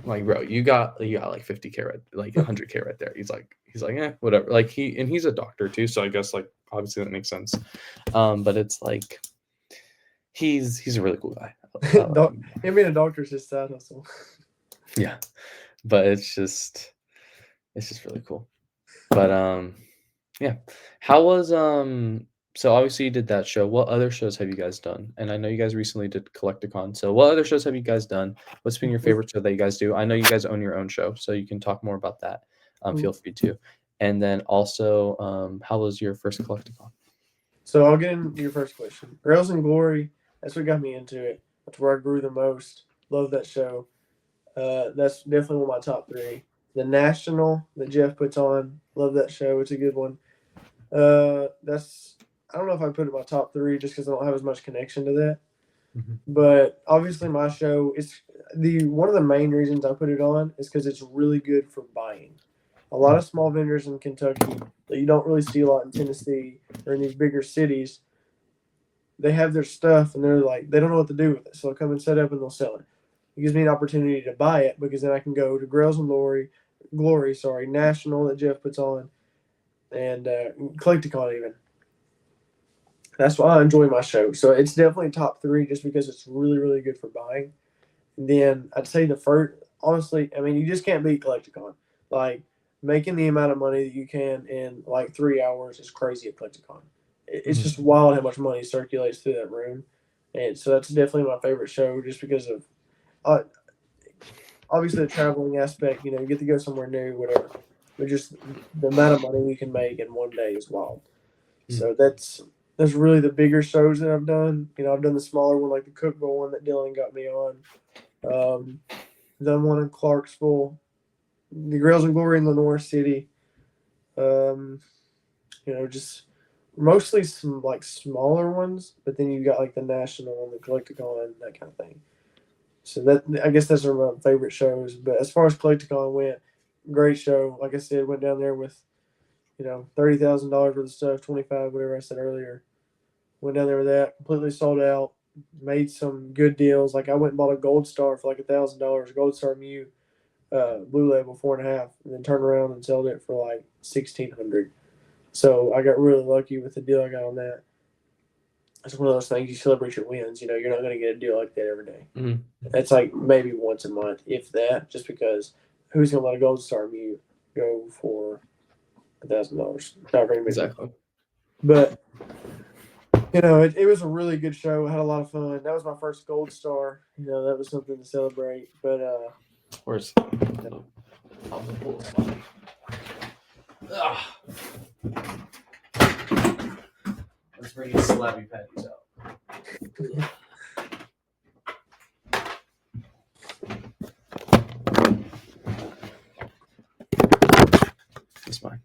bro, you got like 50K right, like 100K right there. He's like, whatever. Like he's a doctor too, so I guess like obviously that makes sense. But it's like he's a really cool guy. Him being a doctor is his side hustle. Yeah, but it's just really cool. But yeah, how was so obviously you did that show. What other shows have you guys done? And I know you guys recently did Collecticon. So what other shows have you guys done? What's been your favorite show that you guys do? I know you guys own your own show, so you can talk more about that. Feel free to. And then also, how was your first Collecticon? So I'll get into your first question. Girls and Glory, that's what got me into it. That's where I grew the most. Love that show. That's definitely one of my top 3. The National that Jeff puts on, love that show. It's a good one. I don't know if I put it in my top 3 just because I don't have as much connection to that. But obviously my show is one of the main reasons I put it on is because it's really good for buying. A lot of small vendors in Kentucky that you don't really see a lot in Tennessee or in these bigger cities, they have their stuff and they're like, they don't know what to do with it. So they'll come and set up and they'll sell it. It gives me an opportunity to buy it because then I can go to Girls and Glory, National that Jeff puts on, and Collecticon even. That's why I enjoy my show. So it's definitely top 3 just because it's really, really good for buying. And then I'd say the first, honestly, I mean, you just can't beat Collecticon. Like, making the amount of money that you can in like 3 hours is crazy at Collecticon. It's just wild how much money circulates through that room. And so that's definitely my favorite show just because of, obviously, the traveling aspect. You get to go somewhere new, whatever. But just the amount of money you can make in one day is wild. So that's really the bigger shows that I've done. I've done the smaller one, like the Cookville one that Dylan got me on. Done one in Clarksville, the Girls and Glory in Lenore City. Just mostly some like smaller ones, but then you got like the National and the Collecticon, that kind of thing. So that, I guess that's one of my favorite shows. But as far as Collecticon went, great show. Like I said, went down there with $30,000 worth of stuff, 25, whatever I said earlier. Went down there with that, completely sold out. Made some good deals. Like I went and bought a Gold Star for like $1,000, Gold Star Mew, Blue Label 4.5, and then turned around and sold it for like 1,600. So I got really lucky with the deal I got on that. It's one of those things you celebrate your wins. You know, you're not going to get a deal like that every day. Mhm. It's like maybe once a month, if that. Just because who's going to let a Gold Star Mew go for $1,000? Not very many. Exactly. But you know, it was a really good show. I had a lot of fun. That was my first Gold Star. You know, that was something to celebrate. But Where's let's bring these slabby patties out. It's fine.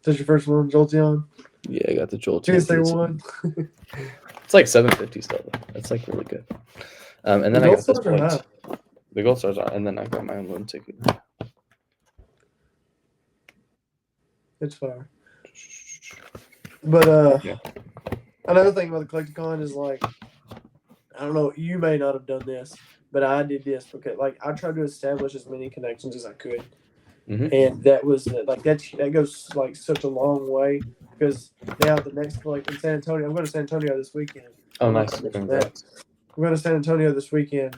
That's your first one, Jolteon? Yeah, I got the Jolt. Chance they won. It's like $750 still. That's like really good. And then The I Gold got this Stars are point. high. The Gold Stars are, and then I got my own little ticket. It's fire. But Yeah. another thing about the Collecticon is like, I don't know, you may not have done this, but I did this because like I tried to establish as many connections as I could. Mhm. And that was like that goes like such a long way because now the next collect in San Antonio, I'm going to San Antonio this weekend. Oh, nice. Congrats. I'm going to San Antonio this weekend.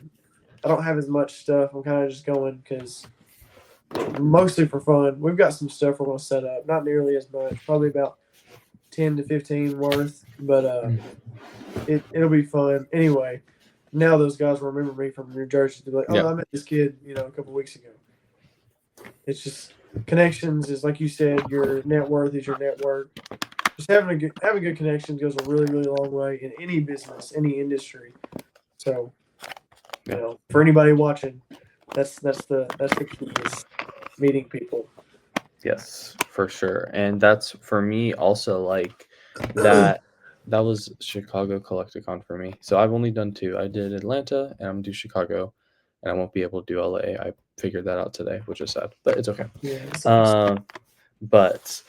I don't have as much stuff. I'm kind of just going because mostly for fun. We've got some stuff we're going to set up. Not nearly as much, probably about 10 to 15 worth, but it'll be fun. Anyway, now those guys will remember me from New Jersey. They're like, oh, Yeah. I met this kid, you know, a couple weeks ago. It's just connections is like you said, your net worth is your network. Just having good connections goes a really, really long way in any business, any industry. So, you know, for anybody watching, that's the key is meeting people. Yes, for sure. And that's for me also like that was Chicago Collecticon for me. So I've only done 2. I did Atlanta and I'm gonna do Chicago, and I won't be able to do LA. I figured that out today, which is sad, but it's okay. Yeah. But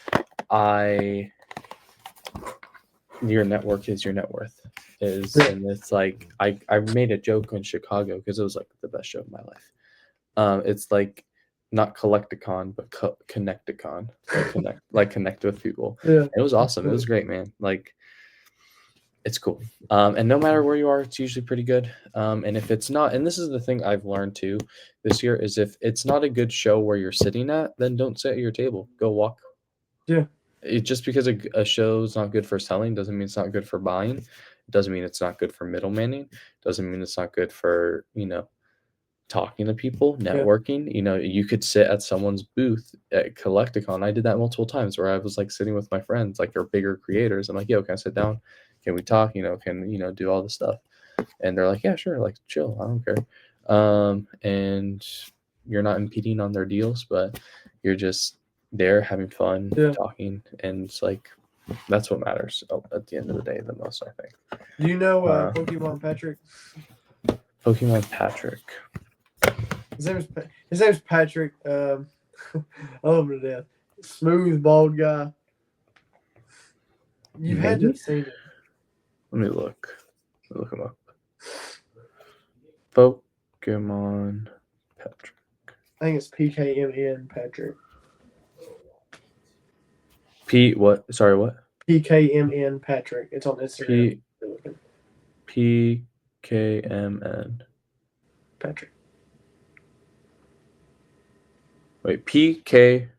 your network is your net worth and it's like I made a joke on Chicago because it was like the best show of my life. It's like not Collecticon, but Connecticon. Connect with people. Yeah. It was awesome. It was great, man. Like, it's cool. And no matter where you are, it's usually pretty good. And if it's not, and this is the thing I've learned too this year, is if it's not a good show where you're sitting at, then don't sit at your table. Go walk. Yeah. Just because a show's not good for selling doesn't mean it's not good for buying. It doesn't mean it's not good for middlemaning. Doesn't mean it's not good for, talking to people, networking. You could sit at someone's booth at Collecticon. I did that multiple times where I was like sitting with my friends, like, they're bigger creators. I'm like, yo, can I sit down? Can we talk? Can do all this stuff? And they're like, yeah, sure, like, chill, I don't care. And you're not impeding on their deals, but you're just there having fun, talking, and it's like, that's what matters at the end of the day the most, I think. Do you know Pokemon Patrick? Pokemon Patrick. His name's Patrick. I love him to death. Smooth, bald guy. You had to have seen it. Let me look him up. Pokemon Patrick. I think it's PKMN Patrick. What? Sorry, what? PKMN Patrick. It's on Instagram. PKMN Patrick. Wait, PK.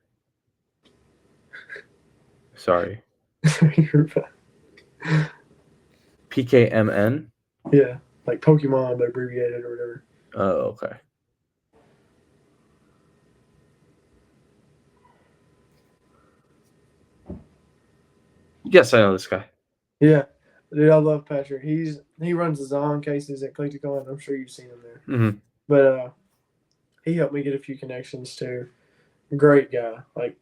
Sorry. PKMN? Yeah, like Pokemon, but abbreviated or whatever. Oh, okay. Yes, I know this guy. Yeah, dude, I love Patrick. He runs the Zon cases at Collecticon. I'm sure you've seen him there. Mm-hmm. But he helped me get a few connections too. Great guy. Like,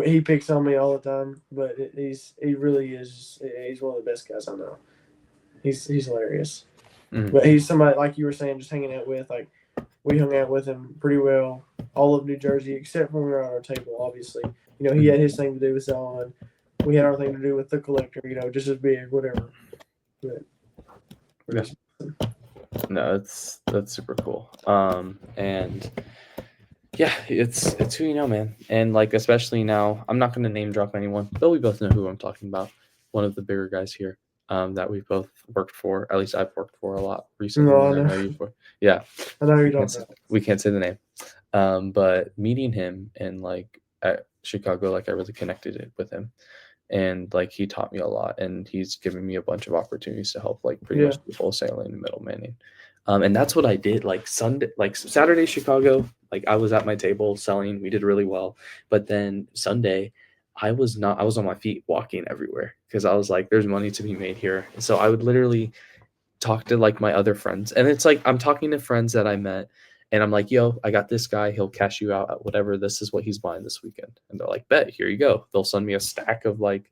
he picks on me all the time, but he really is. He's one of the best guys I know. He's hilarious. Mm-hmm. But he's somebody, like you were saying, just hanging out with. Like, we hung out with him pretty well all of New Jersey, except when we were on our table. Obviously, he had his thing to do with Zon. We had our thing to do with the collector. Just as big, whatever. But, no, that's super cool. And Yeah, it's who you know, man. And like especially now, I'm not gonna name drop anyone, but we both know who I'm talking about. One of the bigger guys here, that we've both worked for. At least I've worked for a lot recently, No, I and I know. know you for. Yeah, I know who you're we can't talking say, about. we can't say the name. But meeting him and like at Chicago, like I really connected it with him, and like he taught me a lot, and he's given me a bunch of opportunities to help like pretty Yeah. much do wholesaling and middlemaning. And that's what I did like Sunday, like Saturday, Chicago. Like I was at my table selling, we did really well. But then Sunday, I was not. I was on my feet walking everywhere because I was like, "There's money to be made here." So I would literally talk to like my other friends, and it's like I'm talking to friends that I met, and I'm like, "Yo, I got this guy. He'll cash you out at whatever. This is what he's buying this weekend." And they're like, "Bet, here you go." They'll send me a stack of like,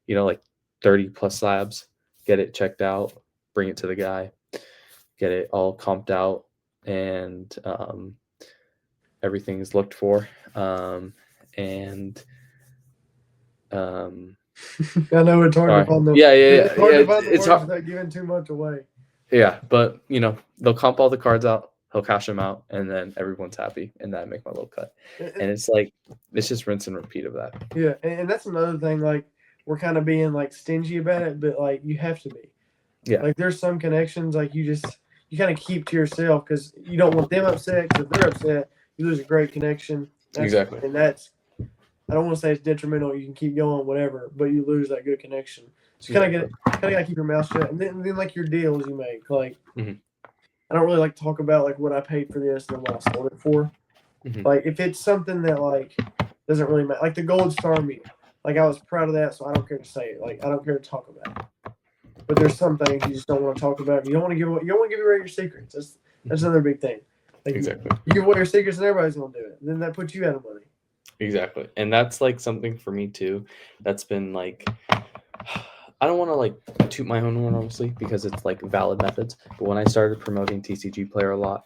like 30 plus slabs, get it checked out, bring it to the guy, get it all comped out, and everything is looked for. And um, I know it's hard to sorry, find the yeah, yeah, yeah, it's hard yeah. to It's, find the it's words hard. without giving too much away. Yeah, but they'll comp all the cards out, he'll cash them out, and then everyone's happy, and then I make my little cut. And it's like it's just rinse and repeat of that. Yeah, and that's another thing. Like we're kind of being like stingy about it, but like you have to be. Yeah. Like there's some connections like you kind of keep to yourself because you don't want them upset. Because if they're upset, you lose a great connection. Exactly. And that's I don't want to say it's detrimental. You can keep going, whatever, but you lose that good connection. So kind of gotta keep your mouth shut, and then like your deals you make. Like I don't really like to talk about like what I paid for this and what I sold it for. Like if it's something that like doesn't really matter, like the gold star meal. Like I was proud of that, so I don't care to say it. Like I don't care to talk about it. But there's some things you just don't want to talk about. You don't want to give away your secrets. That's another big thing. Like Exactly. you give away your secrets, and everybody's gonna do it. And then that puts you out of money. Exactly. And that's like something for me too. That's been like I don't want to like toot my own horn obviously because it's like valid methods. But when I started promoting TCG Player a lot,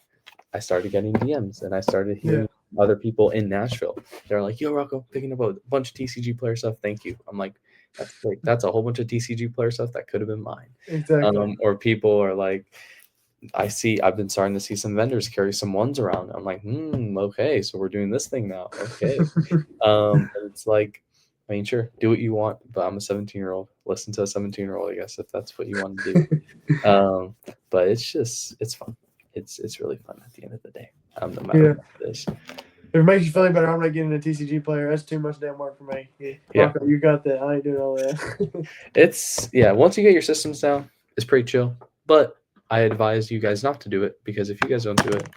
I started getting DMs and I started hearing other people in Nashville. They're like, "Yo, Rocco, picking up a bunch of TCG Player stuff. Thank you." I'm like, "That's great. That's a whole bunch of TCG Player stuff that could have been mine." Exactly. Or people are like, I've been starting to see some vendors carry some ones around. I'm like, okay, so we're doing this thing now. Okay. And it's like, I mean, sure, do what you want, but I'm a 17-year-old. Listen to a 17-year-old, I guess, if that's what you want to do. But it's fun. It's really fun at the end of the day. No matter what it is. If it makes you feel better, I'm not getting a TCG player. That's too much damn work for me. Yeah. Rocco, you got that. I ain't doing all that. Once you get your systems down, it's pretty chill. But I advise you guys not to do it because if you guys don't do it,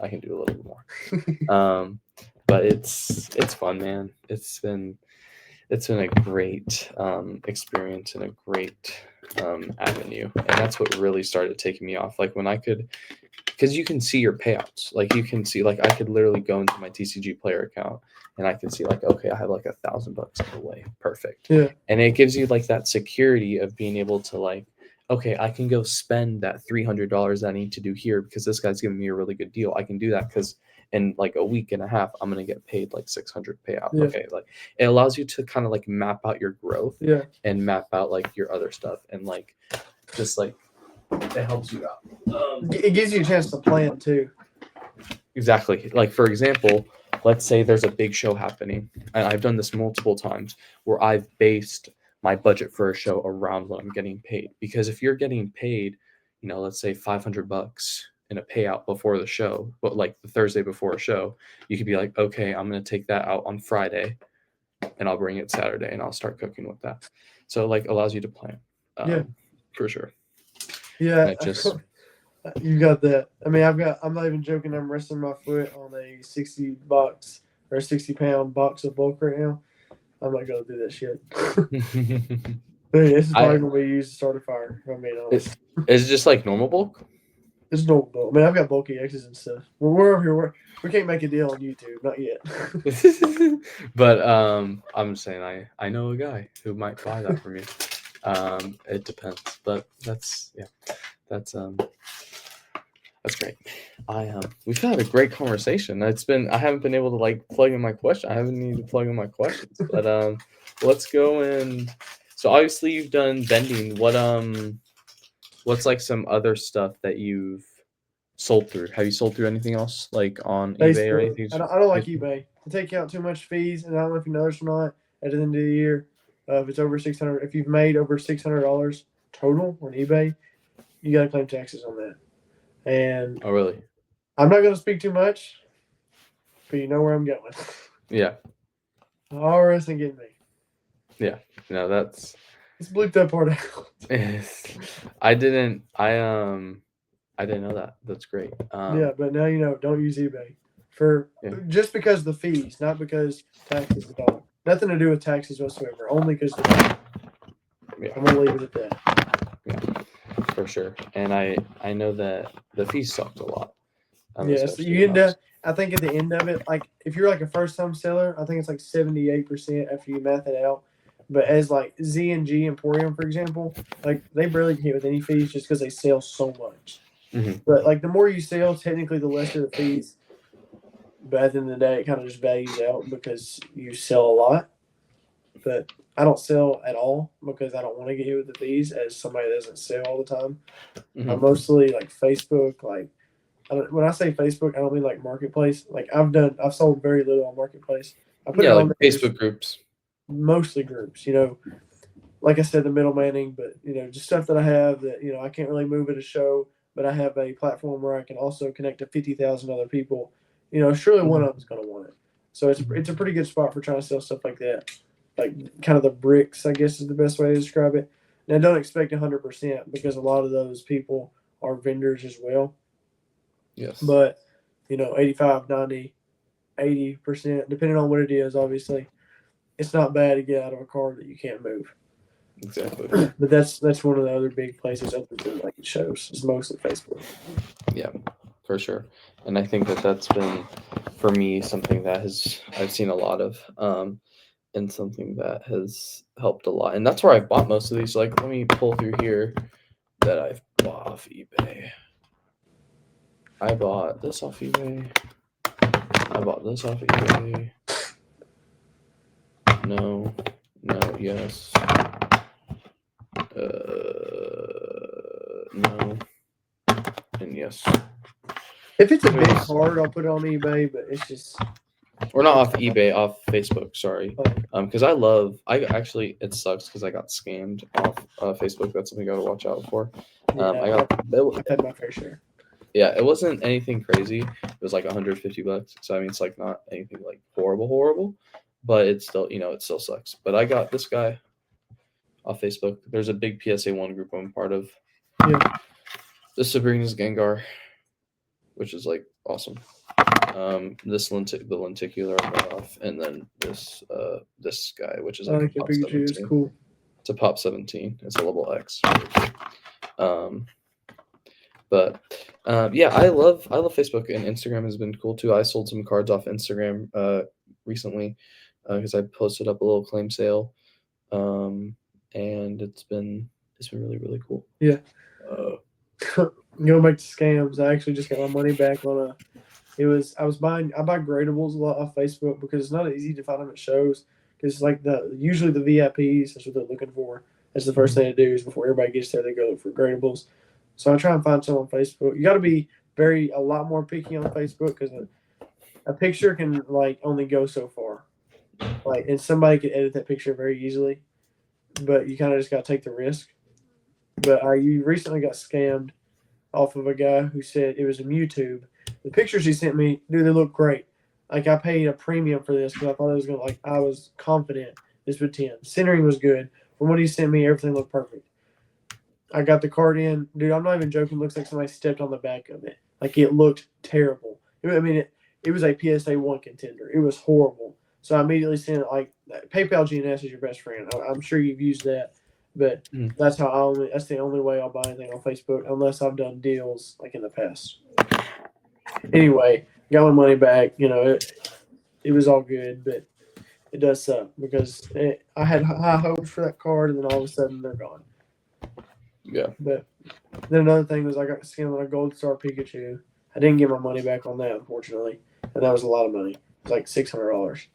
I can do a little bit more. But it's fun, man. It's been a great experience and a great avenue, and that's what really started taking me off. Like when I could, because you can see your payouts. Like you can see, like I could literally go into my TCG Player account and I can see like, okay, I have like $1,000 away, perfect. Yeah. And it gives you like that security of being able to like, okay, I can go spend that $300 I need to do here because this guy's giving me a really good deal. I can do that because in like a week and a half, I'm gonna get paid like 600 payout. Yeah. Okay, like it allows you to kind of like map out your growth. Yeah. And map out like your other stuff and like just like it helps you out. It gives you a chance to plan too. Exactly. Like for example, let's say there's a big show happening, and I've done this multiple times where I've based my budget for a show around what I'm getting paid. Because if you're getting paid, let's say $500 in a payout before the show, but like the Thursday before a show, you could be like, okay, I'm going to take that out on Friday and I'll bring it Saturday and I'll start cooking with that. So like allows you to plan. For sure. Yeah. You got that. I mean, I'm not even joking. I'm resting my foot on a 60 box or 60-pound box of bulk right now. I'm not going to do that shit. This is probably going to be used to start a fire, if I'm being honest. Is it just like normal bulk? It's normal bulk. I mean, I've got bulky X's and stuff. We're over here. We can't make a deal on YouTube. Not yet. But I'm saying I know a guy who might buy that from you. It depends. But that's great. We've had a great conversation. I haven't been able to like plug in my question. I haven't needed to plug in my questions. But let's go and so obviously you've done vending. What's like some other stuff that you've sold through? Have you sold through anything else like on eBay or Facebook. anything? I don't like eBay. They take out too much fees, and I don't know if you noticed or not. At the end of the year, if it's over 600, if you've made over $600 total on eBay, you got to claim taxes on that. And Oh, really? I'm not going to speak too much, but you know where I'm going. Yeah. IRS ain't getting me. Yeah. No, that's. Let's bleep that part out. I didn't know that. That's great. Yeah, but now you know. Don't use eBay for just because of the fees, not because taxes at all. Nothing to do with taxes whatsoever. Only because the fees. Yeah. I'm gonna leave it at that. Yeah, for sure. And I know that the fees sucked a lot. Yeah, so you end up. I think at the end of it, like if you're like a first time seller, I think it's like 78% after you math it out. But as like Z and G Emporium, for example, like they barely get hit with any fees just because they sell so much. Mm-hmm. But like the more you sell, technically the less are the fees. But at the end of the day, it kind of just values out because you sell a lot. But I don't sell at all because I don't want to get hit with the fees as somebody that doesn't sell all the time. Mm-hmm. I'm mostly like Facebook. Like when I say Facebook, I don't mean like Marketplace. Like I've sold very little on Marketplace. I put it on like Facebook groups. Mostly groups, like I said, the middlemaning, but just stuff that I have that I can't really move at a show, but I have a platform where I can also connect to 50,000 other people. Surely one of them's going to want it. So it's a pretty good spot for trying to sell stuff like that, like kind of the bricks, I guess is the best way to describe it. Now, don't expect 100% because a lot of those people are vendors as well. Yes. But 85, 90, 80%, depending on what it is, obviously. It's not bad to get out of a car that you can't move. Exactly. But that's one of the other big places other than like shows. It's mostly Facebook. Yeah, for sure. And I think that's been for me something that I've seen a lot of, and something that has helped a lot. And that's where I bought most of these. Like, let me pull through here that I've bought off eBay. I bought this off eBay. I bought this off eBay. No, yes. No, and yes. If it's a big card, I'll put it on eBay, but it's just. Or not off eBay, off Facebook. Sorry, because it sucks because I got scammed off Facebook. That's something I gotta watch out for. I've had my fair share. Yeah, it wasn't anything crazy. It was like $150. So I mean, it's like not anything like horrible, but it's still it still sucks. But I got this guy off Facebook. There's a big PSA 1 group I'm part of. Yeah. The Sabrina's Gengar, which is like awesome. The lenticular I got off, and then this guy, which is like a Pop 17. It's cool. It's a Pop 17. It's a level X. But yeah, I love Facebook, and Instagram has been cool too. I sold some cards off Instagram recently because I posted up a little claim sale, and it's been really, really cool. Yeah. Going back to scams, I actually just got my money back on a. I buy gradables a lot off Facebook because it's not easy to find them at shows. Because like usually the VIPs, that's what they're looking for. That's the first thing to do is before everybody gets there, they go look for gradables. So I try and find some on Facebook. You got to be a lot more picky on Facebook because a picture can like only go so far. Like, and somebody could edit that picture very easily, but you kind of just got to take the risk. But you recently got scammed off of a guy who said it was a Mewtwo. The pictures he sent me, dude, they look great. Like I paid a premium for this because I thought it was gonna I was confident this would 10. Centering was good. From what he sent me, everything looked perfect. I got the card in, dude. I'm not even joking. It looks like somebody stepped on the back of it. Like it looked terrible. It was a PSA 1 contender. It was horrible. So I immediately sent it like PayPal GNS is your best friend. I'm sure you've used that, but that's the only way I'll buy anything on Facebook unless I've done deals like in the past. Anyway, got my money back. It was all good, but it does suck because I had high hopes for that card, and then all of a sudden they're gone. Yeah. But then another thing was I got scammed on a Gold Star Pikachu. I didn't get my money back on that, unfortunately, and that was a lot of money. It was like $600.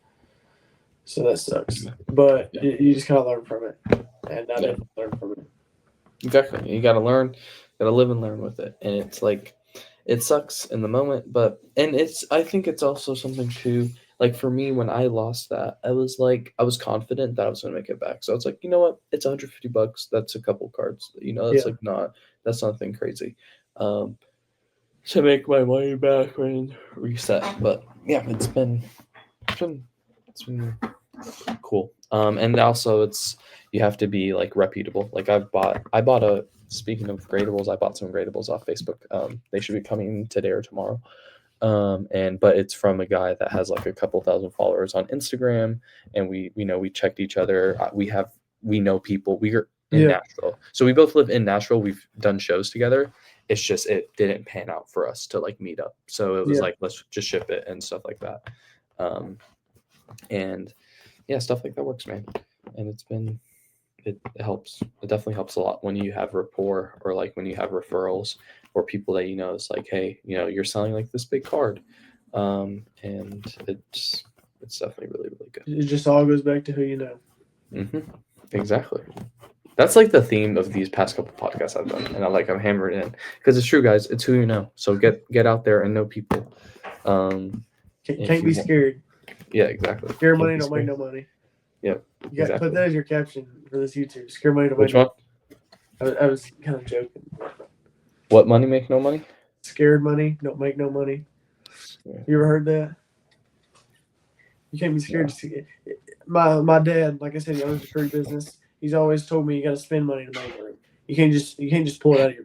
So that sucks. But you just kind of learn from it, and I didn't learn from it. Exactly. You got to learn, got to live and learn with it, and it's like it sucks in the moment, but I think it's also something too. Like for me, when I lost that, I was confident that I was gonna make it back. So I was like, you know what? It's $150. That's a couple cards. That's Yeah. like that's nothing crazy. Um, to make my money back and reset. But yeah, it's been it's been cool. And also you have to be like reputable. Like I bought a speaking of gradables, I bought some gradables off Facebook. They should be coming today or tomorrow. But it's from a guy that has like a couple thousand followers on Instagram, and we checked each other. We know people. We are in Yeah. Nashville, so we both live in Nashville. We've done shows together. It's just it didn't pan out for us to like meet up, so it was Yeah. like let's just ship it and stuff like that. And yeah, stuff like that works, man. And it helps. It definitely helps a lot when you have rapport or like when you have referrals or people that it's like, hey, you're selling like this big card, and it's definitely really really good. It just all goes back to who you know. Exactly. That's like the theme of these past couple podcasts I've done, and I'm hammering in because it's true, guys. It's who you know. So get out there and know people. Can't be scared. Yeah, exactly. Scare money don't make no money. Yep. You got to put that as your caption for this YouTube. Scare money don't Which make one? I was kind of joking. What money make no money? Scared money don't make no money. Yeah. You ever heard that? You can't be scared to see it. My dad, like I said, he owns a tree business. He's always told me you got to spend money to make money. You can't just pull it out of your.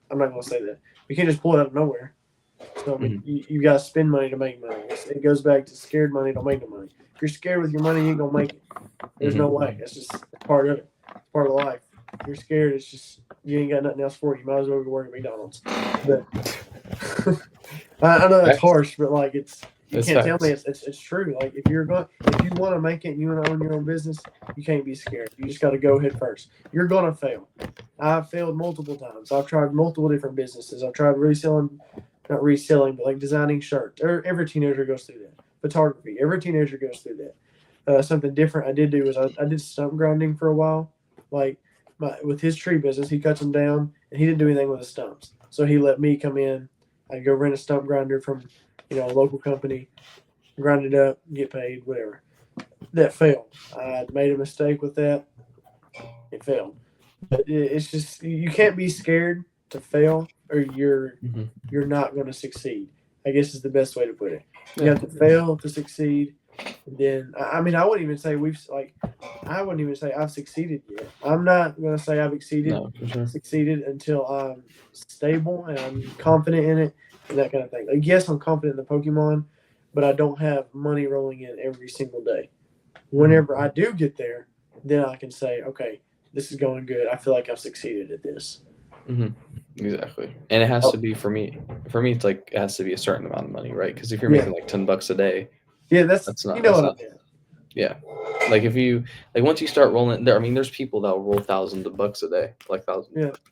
I'm not gonna say that. You can't just pull it out of nowhere. So I mean, you got to spend money to make money. It goes back to scared money don't make no money. If you're scared with your money, you ain't gonna make it. There's no way. That's just part of it. It's part of life. If you're scared, it's just you ain't got nothing else for it. You might as well go work at McDonald's. But I know that's harsh, but like you can't tell me it's true. Like if you want to make it and you want to own your own business, you can't be scared. You just got to go head first. You're gonna fail. I've failed multiple times. I've tried multiple different businesses. I've tried not reselling, but like designing shirts. Every teenager goes through that. Photography. Every teenager goes through that. Something different I did do was I did stump grinding for a while. Like with his tree business, he cuts them down and he didn't do anything with the stumps. So he let me come in. I'd go rent a stump grinder from a local company, grind it up, get paid, whatever. That failed. I made a mistake with that. It failed. But it's just you can't be scared to fail, or you're not going to succeed. I guess is the best way to put it. You have to fail to succeed. And then I wouldn't even say I've succeeded yet. I'm not going to say I've succeeded until I'm stable and I'm confident in it and that kind of thing. Like, yes, I'm confident in the Pokemon, but I don't have money rolling in every single day. Whenever I do get there, then I can say, okay, this is going good. I feel like I've succeeded at this. Exactly. And it has to be for me. For me, it's like it has to be a certain amount of money, right? Because if you're making like $10 a day, that's not. Yeah. Like if you once you start rolling there, there's people that will roll thousands of bucks a day, like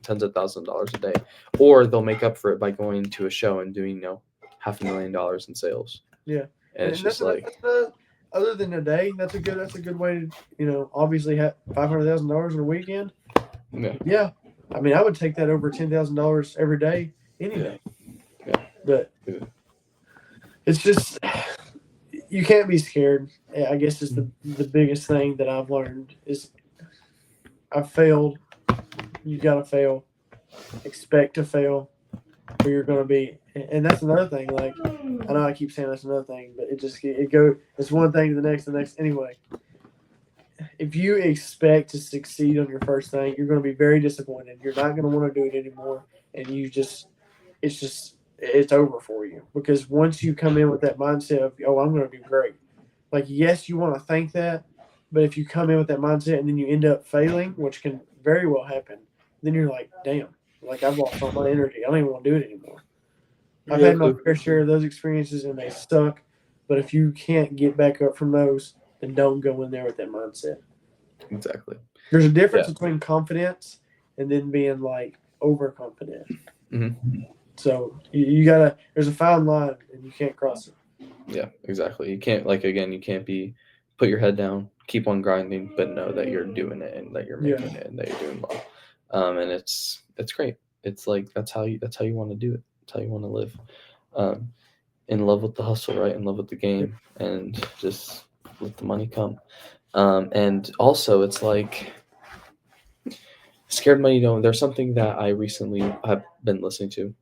tens of thousands of dollars a day, or they'll make up for it by going to a show and doing $500,000 in sales. Yeah, and it's just like other than a day, that's a good way to obviously have $500,000 in a weekend. Yeah. I would take that over $10,000 every day, any day. Yeah. But it's just you can't be scared. I guess is the biggest thing that I've learned is I've failed. You gotta fail. Expect to fail, or you're gonna be. And that's another thing. Like I know I keep saying that's another thing, but it's one thing to the next. Anyway, if you expect to succeed on your first thing, you're going to be very disappointed. You're not going to want to do it anymore, and it's over for you. Because once you come in with that mindset of, oh, I'm going to do great. Like, yes, you want to think that, but if you come in with that mindset and then you end up failing, which can very well happen, then you're like, damn, like I've lost all my energy. I don't even want to do it anymore. I've had my fair share of those experiences and they suck. But if you can't get back up from those, then don't go in there with that mindset. Exactly. There's a difference between confidence and then being like overconfident. So you gotta. There's a fine line, and you can't cross it. Yeah, exactly. You can't you can't be put your head down, keep on grinding, but know that you're doing it and that you're making it and that you're doing well. And it's great. It's like that's how you want to do it. That's how you want to live. Um, in love with the hustle, right? In love with the game, and just let the money come. And also, it's like scared money don't. There's something that I recently have been listening to,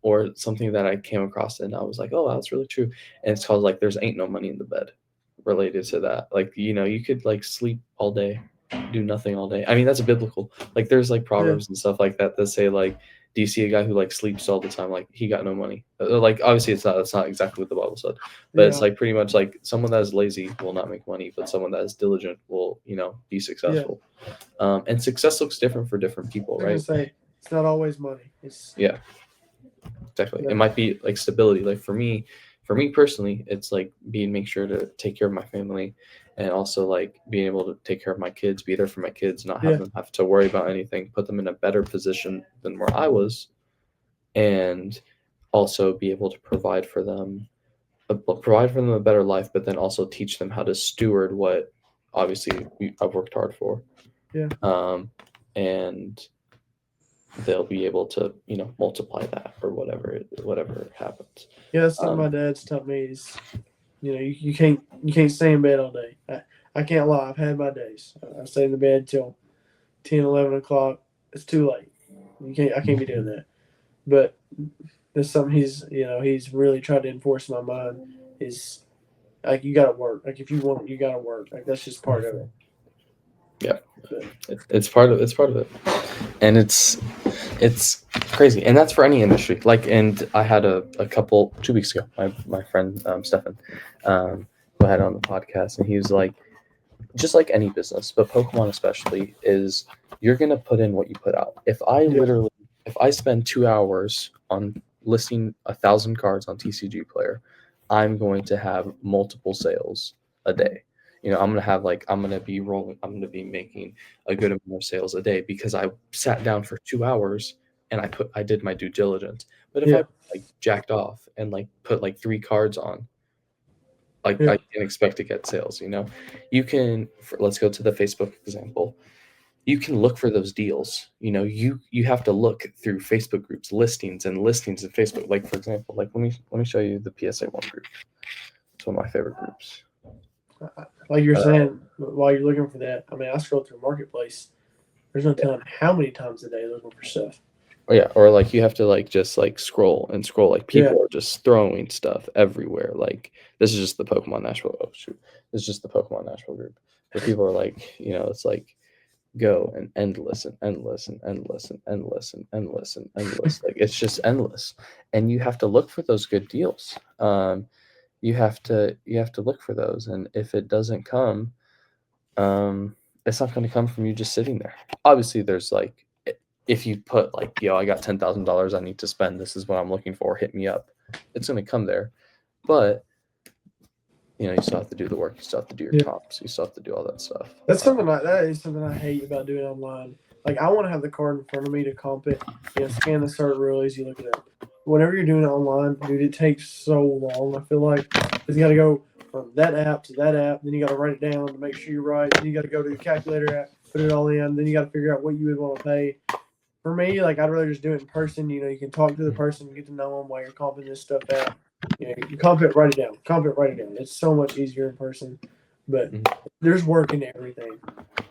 or something that I came across, and I was like, oh, that's really true. And it's called like "There's ain't no money in the bed," related to that. Like you could like sleep all day, do nothing all day. I mean, that's biblical. Like there's like Yeah. proverbs and stuff like that that say like, do you see a guy who like sleeps all the time? Like he got no money. Like obviously it's not. That's not exactly what the Bible said, but it's Yeah. like pretty much like someone that is lazy will not make money, but someone that is diligent will be Yeah. successful. And success looks different for different people, I was right? gonna say it's not always money. It's Yeah, exactly. It yeah. might be like stability. Like for me personally, it's like make sure to take care of my family, and also like being able to take care of my kids, be there for my kids, not have Yeah. them have to worry about anything, put them in a better position than where I was, and also be able to provide for them a better life, but then also teach them how to steward what obviously I've worked hard for. Yeah. And they'll be able to multiply that or whatever happens. Yeah, that's something um, my dad's taught me is, you can't stay in bed all day. I can't lie. I've had my days. I stay in the bed till 10, 11 o'clock. It's too late. I can't be doing that. But that's something he's really tried to enforce in my mind is like you gotta work. Like if you want, you gotta work. Like that's just part of it. yeah, But it's part of it, and it's crazy, and that's for any industry. Like, and I had a couple 2 weeks ago, my friend Stefan, who I had on the podcast, and he was like, just like any business, but Pokemon especially, is you're gonna put in what you put out. yeah, If I spend 2 hours on listing 1,000 cards on TCG Player, I'm going to have multiple sales a day. I'm gonna be rolling. I'm gonna be making a good amount of sales a day because I sat down for 2 hours and I did my due diligence. But if I yeah, like jacked off and like put like 3 cards on, like yeah, I can expect to get sales. You can. Let's go to the Facebook example. You can look for those deals. You have to look through Facebook groups, listings and listings of Facebook. Like for example, like let me show you the PSA one group. It's one of my favorite groups. like you're Uh, saying, while you're looking for that, I mean, I scroll through Marketplace. There's no telling how many times a day looking for stuff. Oh yeah, or like you have to like just like scroll and scroll. Like Yeah, people are just throwing stuff everywhere. Like this is just the Pokemon Nashville. Oh shoot, this is just the Pokemon Nashville group. Where people are like, it's like go and endless and endless and endless and endless and endless and endless. Like it's just endless, and you have to look for those good deals. You have to look for those, and if it doesn't come, it's not going to come from you just sitting there. Obviously, there's like if you put like, yo, I got $10,000 I need to spend. This is what I'm looking for. Hit me up. It's going to come there, but you still have to do the work. You still have to do your yeah. comps. You still have to do all that stuff. That is something I hate about doing online. Like I want to have the card in front of me to comp it. Scan the cert real easy, look it up. Whenever you're doing it online, dude, it takes so long. I feel like you got to go from that app to that app, then you got to write it down to make sure you're right. Then you got to go to the calculator app, put it all in. Then you got to figure out what you would want to pay. For me, like I'd rather just do it in person. You can talk to the person, get to know them while you're comping this stuff out. You comp it, write it down. Comp it, write it down. It's so much easier in person, but there's work in everything.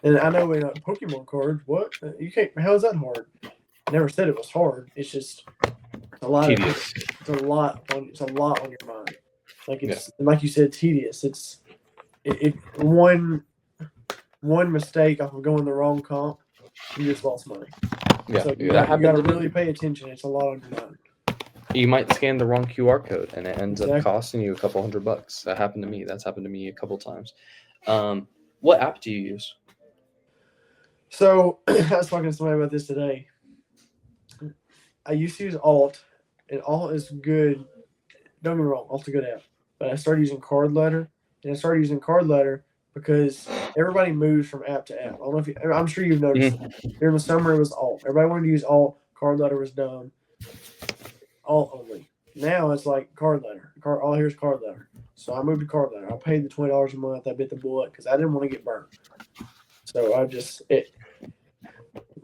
And I know in Pokemon cards, what you can't. How is that hard? I never said it was hard. It's just a lot Tedious. it's a lot on your mind. Like Yeah. like you said, tedious. It one mistake off of going the wrong comp, you just lost money. Yeah, So you that got happened to to me. really pay attention. It's a lot on your mind. You might scan the wrong QR code and it ends up Exactly. costing you a couple $100. That happened to me. That's happened to me a couple times. What app do you use? So I was talking to somebody about this today. I used to use Alt, and Alt is good. Don't get me wrong, Alt's a good app. But I started using Card Letter, and I started using Card Letter because everybody moves from app to app. I don't know if I'm sure you've noticed that. During the summer, it was Alt. Everybody wanted to use Alt. Card Letter was dumb. Alt only. Now it's like Card Letter. All here's Card Letter. So I moved to Card Letter. I paid the $20 a month. I bit the bullet because I didn't want to get burnt. So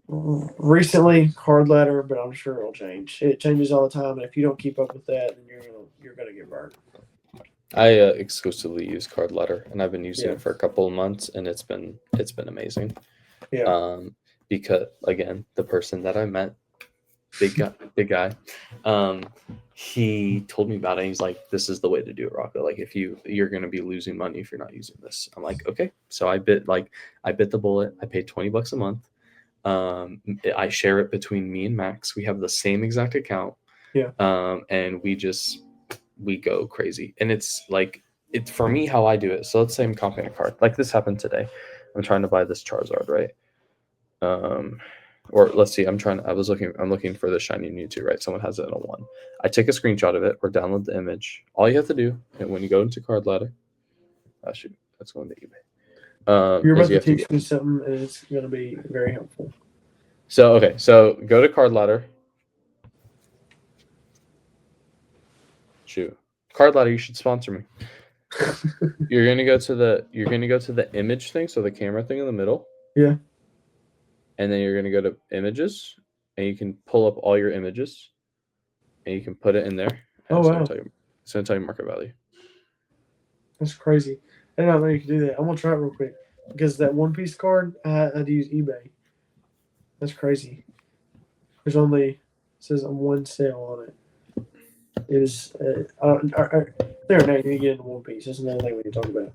recently card ladder, but I'm sure it'll change. It changes all the time, and if you don't keep up with that, then you're gonna get burned. I exclusively use Card Ladder, and I've been using Yeah, it for a couple of months, and it's been amazing. yeah, Um, because again, the person that I met, big guy, um, he told me about it. And he's like, "This is the way to do it, Rocco. Like, if you're gonna be losing money if you're not using this." I'm like, "Okay." So I bit the bullet. I paid $20 a month. I share it between me and Max. We have the same exact account, yeah. and we go crazy. And it's like it's for me how I do it. So let's say I'm copying a card. Like this happened today. I'm trying to buy this Charizard, right? Um, or let's see. I'm looking for the shiny Mewtwo, right? Someone has it in a one. I take a screenshot of it or download the image. All you have to do, and when you go into Card Ladder, oh shoot, that's going to eBay. You're Is about you to have to teach me something, and it's gonna be very helpful. So okay, so go to Card Ladder. Shoot, Card Ladder, you should sponsor me. You're gonna go to the image thing, so the camera thing in the middle, Yeah. and then you're gonna go to images, and you can pull up all your images, and you can put it in there, and Oh wow, it's gonna tell you market value. that's crazy. I did not know you could do that. I'm gonna try it real quick because that One Piece card, I had to use eBay. That's crazy. There's only it says one sale on it. It is there. Now you need to get into One Piece. That's another thing we can talk about.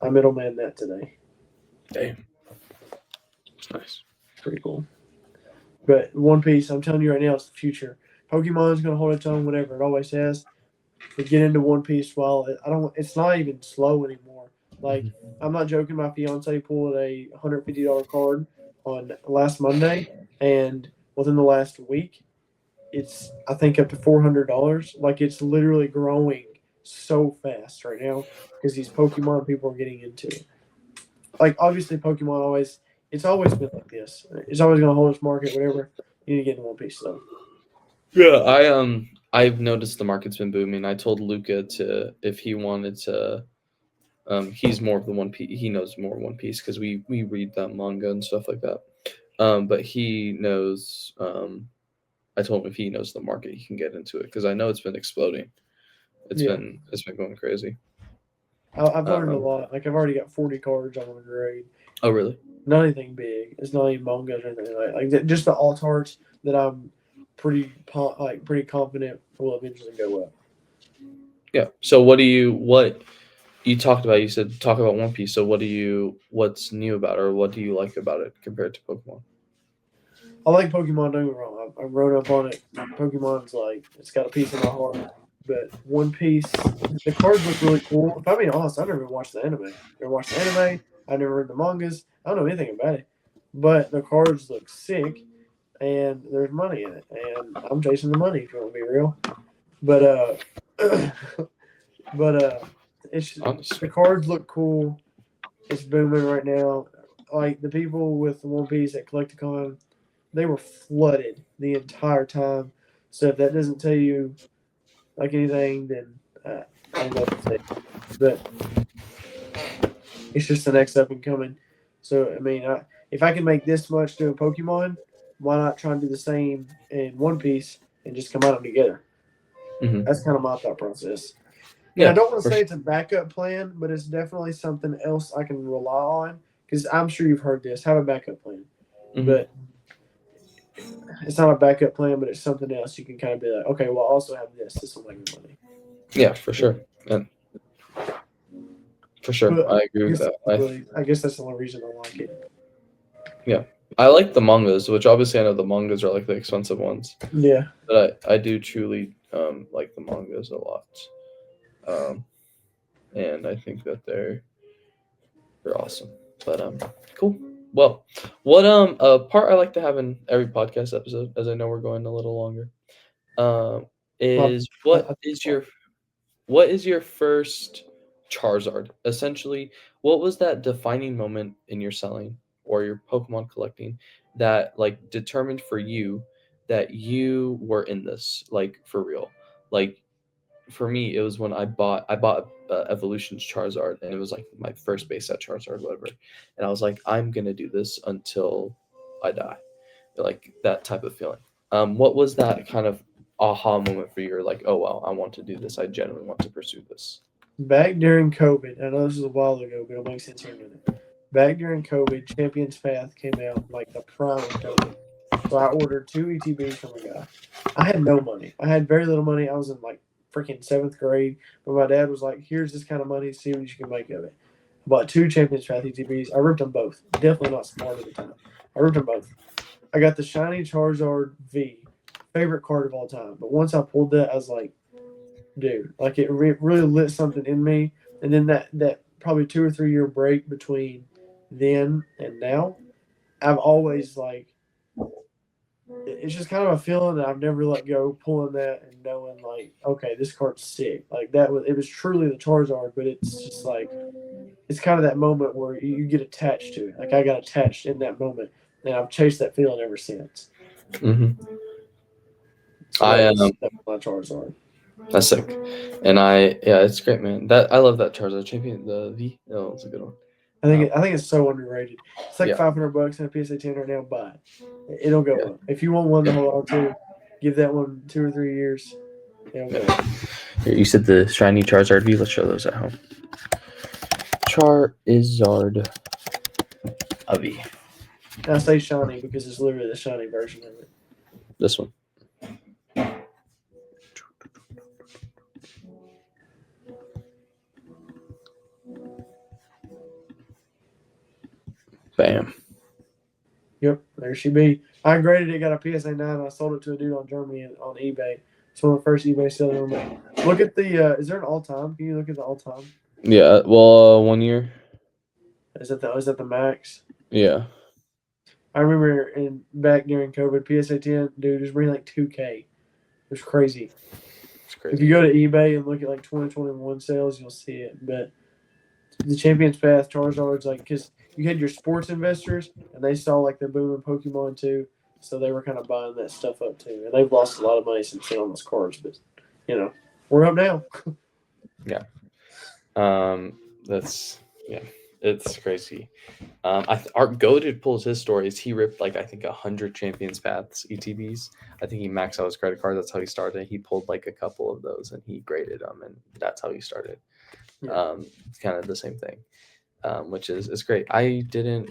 I middleman that today. Damn, it's nice. Pretty cool. But One Piece, I'm telling you right now, it's the future. Pokemon's gonna hold its own, whatever it always has. But get into One Piece while I don't. It's not even slow anymore. Like I'm not joking. My fiance pulled a $150 card on last Monday, and within the last week, it's I think up to $400. Like it's literally growing so fast right now because these Pokemon people are getting into it. Like obviously Pokemon always it's always been like this. It's always gonna hold its market, whatever. You need to get in One Piece though. Yeah, I've noticed the market's been booming. I told Luca to if he wanted to. He's more of the One Piece. He knows more One Piece because we read that manga and stuff like that. But he knows. I told him if he knows the market, he can get into it because I know it's been exploding. Yeah. It's been going crazy. I've learned a Um, lot. Like I've already got 40 cards I want to grade. oh really? Not anything big. It's not even mangas or anything just the alt arts that I'm pretty confident will eventually go up. Yeah. So what you talked about? You said talk about One Piece. So what's new about it, or what do you like about it compared to Pokemon? I like Pokemon. Don't get me wrong. I wrote up on it. Pokemon's like it's got a piece of my heart. But One Piece, the cards look really cool. If I'm being honest, I've never watched the anime. Never watched the anime. I've never read the mangas. I don't know anything about it. But the cards look sick, and there's money in it, and I'm chasing the money if you want to be real. But but it's the Honestly. cards look cool. It's booming right now. Like the people with One Piece at Collecticon, they were flooded the entire time. So if that doesn't tell you like anything, then I don't know what to say. But it's just the next up and coming. So I mean, if I can make this much to a Pokemon, why not try and do the same in One Piece and just come out of them together? Hmm. That's kind of my thought process. And I Yeah, don't want to for say sure. it's a backup plan, but it's definitely something else I can rely on because I'm sure you've heard this. Have a backup plan, Hmm. but it's not a backup plan, but it's something else. You can kind of be like, okay, well, I also have this. This will make me money. Yeah, for sure. And for sure, But I agree with that. I guess that's the only reason I like it. Yeah, I like the mangas, which obviously I know the mangas are like the expensive ones, Yeah. but I do truly like the mangas a lot, um, and I think that they're awesome. But cool. Well, what a part I like to have in every podcast episode, as I know we're going a little longer, um, Well, is what is your first Charizard? Essentially, what was that defining moment in your selling or your Pokemon collecting that like determined for you that you were in this like for real? Like for me, it was when I bought Evolution's Charizard, and it was like my first base set Charizard, whatever. And I was like, I'm gonna do this until I die. Like that type of feeling. What was that kind of aha moment for you? Or like, oh wow, I want to do this. I genuinely want to pursue this. Back during COVID, I know this was a while ago, but it'll make sense here in a minute. Back during COVID, Champions Path came out like the prime of COVID. So I ordered 2 ETBs from a guy. I had no money. I had very little money. I was in like freaking 7th grade. But my dad was like, here's this kind of money. See what you can make of it. I bought 2 Champions Path ETBs. I ripped them both. Definitely not smart at the time. I ripped them both. I got the shiny Charizard V. Favorite card of all time. But once I pulled that, I was like, dude, like it really lit something in me. And then that probably 2 or 3 year break between then and now, I've always like, it's just kind of a feeling that I've never let go, pulling that and knowing like, okay, this card's sick. Like it was truly the Charizard, but it's just like, it's kind of that moment where you get attached to it. Like I got attached in that moment, and I've chased that feeling ever since. Mm-hmm. So that was my Charizard. That's sick, and it's great, man. That I love that Charizard champion, the V. Oh, it's a good one. I think it's so underrated. It's like $500 in a PSA 10 right now. Buy it. It'll go up. If you want one to hold on to, give that one 2 or 3 years. It'll go up. Here, you said the shiny Charizard V. Let's show those at home. Charizard V. I say shiny because it's literally the shiny version of it. This one. Bam. Yep, there she be. I graded it, got a PSA 9. I sold it to a dude on Germany on eBay. It's one of the first eBay sellers on there. Look at the. Is there an all time? Can you look at the all time? Yeah. Well, 1 year. Is that the max? Yeah. I remember back during COVID, PSA 10, dude, it was bringing like 2K. It was crazy. It's crazy. If you go to eBay and look at like 2021 sales, you'll see it. But the Champions Path, Charizard's like, because you had your sports investors and they saw like the boom in Pokemon too. So they were kind of buying that stuff up too. And they've lost a lot of money since then on those cards. But, we're up now. Yeah. It's crazy. Our goated pulls his stories. He ripped like I think 100 Champions Paths ETBs. I think he maxed out his credit card. That's how he started. He pulled like a couple of those and he graded them, and that's how he started. It's kind of the same thing, which is great. I didn't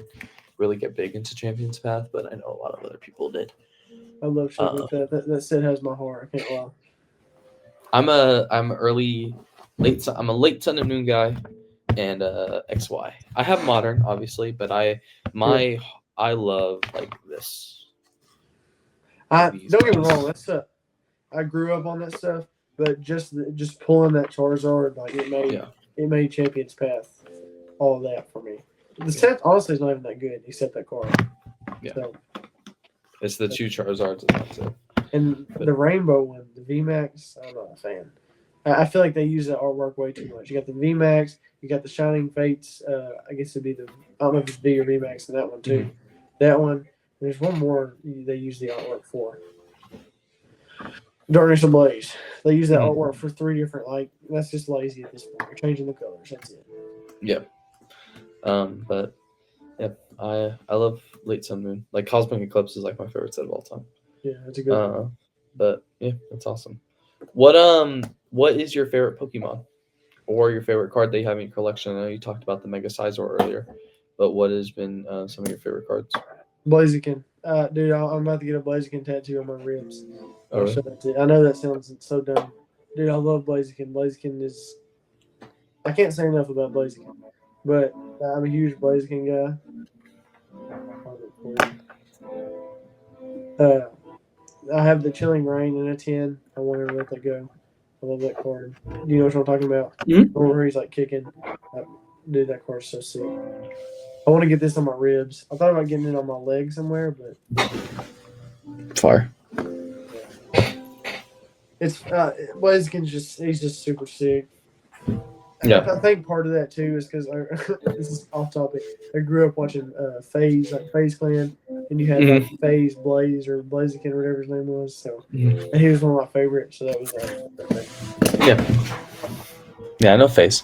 really get big into Champions Path, but I know a lot of other people did. I love Champions Path. That set has my heart. I can't lie. I'm a late Sun and Moon guy. And XY. I have modern, obviously, but I love like this. Don't get me wrong, that's stuff. I grew up on that stuff, but just pulling that Charizard, like it made Champions Path all of that for me. The set honestly is not even that good, except that card. Yeah. So, it's the 2 Charizards and that's it. And the rainbow one, the VMAX, I'm not a fan. I feel like they use that artwork way too much. You got the VMAX, you got the Shining Fates. I guess it'd be I don't know if it's V or VMAX in that one too. Mm-hmm. That one. There's one more they use the artwork for. Darkness Ablaze. They use that artwork for 3 different. Like that's just lazy at this point. You're changing the colors. That's it. Yeah. But yeah, I love Late Sun Moon. Like Cosmic Eclipse is like my favorite set of all time. Yeah, that's a good one. But yeah, that's awesome. What is your favorite Pokemon or your favorite card that you have in your collection? I know you talked about the Mega Sizor earlier, but what has been some of your favorite cards? Blaziken. Dude, I'm about to get a Blaziken tattoo on my ribs. Oh, really? I know that sounds so dumb. Dude, I love Blaziken. Blaziken is... I can't say enough about Blaziken, but I'm a huge Blaziken guy. I have the Chilling Rain in a 10. I want to let that go. I love that card. Do you know what I'm talking about? Mm-hmm. Where he's like kicking. Dude, that card's so sick. I want to get this on my ribs. I thought about getting it on my leg somewhere, but fire. Yeah. It's Blaziken's he's just super sick. Yeah. I think part of that too is because this is off topic. I grew up watching FaZe Clan, and you had like FaZe Blaze or Blaziken or whatever his name was. So and he was one of my favorites. So that was Yeah, I know FaZe.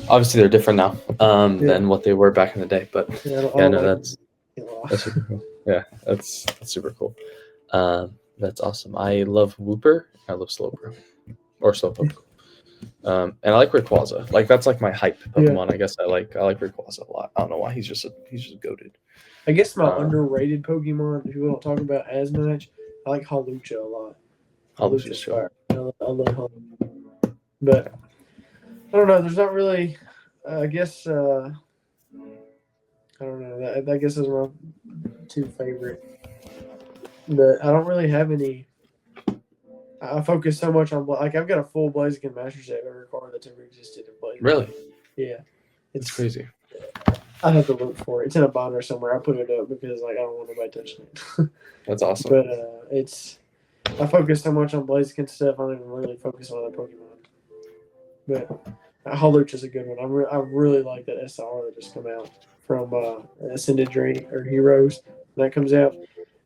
Obviously, they're different now than what they were back in the day. But that's super cool. Yeah, that's super cool. That's awesome. I love Wooper. I love Slowbro or Slowpoke. And I like Rayquaza. Like that's like my hype Pokemon. Yeah. I guess I like Rayquaza a lot. I don't know why he's just goated. I guess my underrated Pokemon, if we don't talk about as much, I like Hawlucha a lot. Hawlucha's chill. fire. I love Hawlucha. But I don't know. There's not really. I guess I don't know. I guess those are my two favorite. But I don't really have any. I focus so much on like I've got a full Blaziken Master Set of every card that's ever existed in Blaziken. Really? Yeah. It's crazy. I have to look for it. It's in a binder somewhere. I put it up because like I don't want nobody touching it. That's awesome. But I focus so much on Blaziken stuff. I don't even really focus on other Pokemon. But Hawlucha is a good one. I really like that SR that just come out from Ascended Dream or Heroes. When that comes out,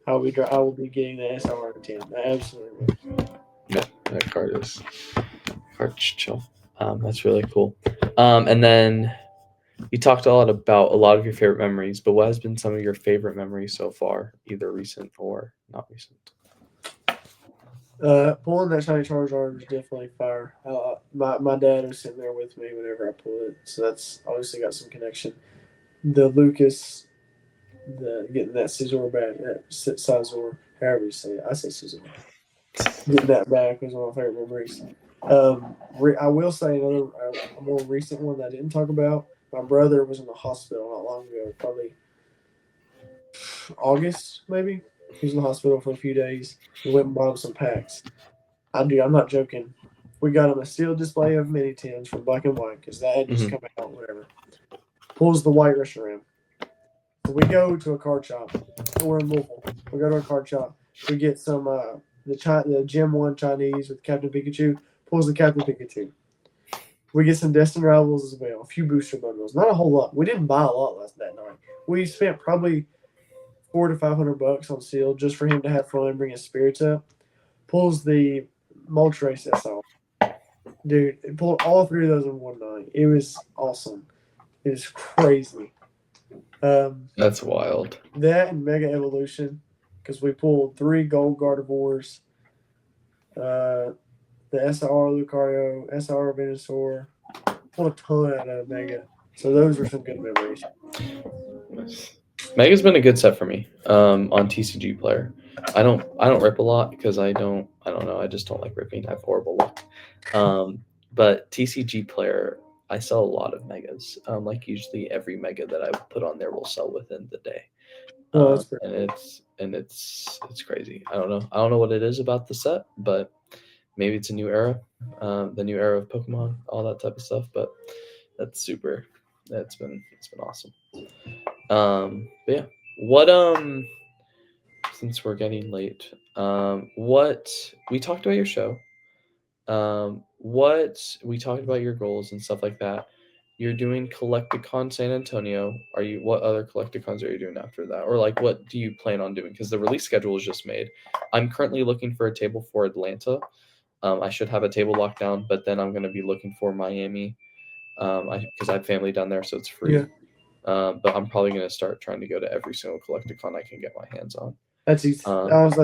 I will be getting the SR out of 10. I absolutely will. Yeah, that card's chill. That's really cool. And then you talked a lot about a lot of your favorite memories, but what has been some of your favorite memories so far, either recent or not recent? Pulling that shiny Charizard was definitely fire. My dad was sitting there with me whenever I pulled it, so that's obviously got some connection. The Lucas, getting that Scizor back, that Scizor, however you say it, I say Scizor. Getting that back was one of my favorite memories. I will say a more recent one that I didn't talk about. My brother was in the hospital not long ago, probably August maybe. He was in the hospital for a few days. We went and bought him some packs. I'm not joking. We got him a sealed display of mini tins from Black and White because that had just come out, whatever. Pulls the white Reshiram. So we go to a card shop. We're in Louisville. We go to a card shop. We get some the Gem 1 Chinese with Captain Pikachu. Pulls the Captain Pikachu. We get some Destined Rivals as well. A few booster bundles. Not a whole lot. We didn't buy a lot that night. We spent probably $400 to $500 on seal just for him to have fun and bring his spirits up. Pulls the Moltres SR. Dude, it pulled all three of those in one night. It was awesome. It was crazy. That's wild. That and Mega Evolution, because we pulled 3 Gold Gardevoirs, the SR Lucario, SR Venusaur, pulled a ton out of Mega. So those were some good memories. Mega's been a good set for me on TCG Player. I don't rip a lot because I don't know. I just don't like ripping. I have horrible luck. But TCG Player, I sell a lot of megas. Like usually every mega that I put on there will sell within the day. And it's crazy. I don't know what it is about the set, but maybe it's a new era, the new era of Pokemon, all that type of stuff. But that's super. It's been awesome. But yeah, what since we're getting late, what we talked about your show, what we talked about your goals and stuff like that. You're doing Collecticon San Antonio. What other Collecticons are you doing after that? Or like what do you plan on doing? Because the release schedule is just made. I'm currently looking for a table for Atlanta. I should have a table locked down, but then I'm going to be looking for Miami because I have family down there, so it's free. Yeah. But I'm probably going to start trying to go to every single Collecticon I can get my hands on. That's exactly what I was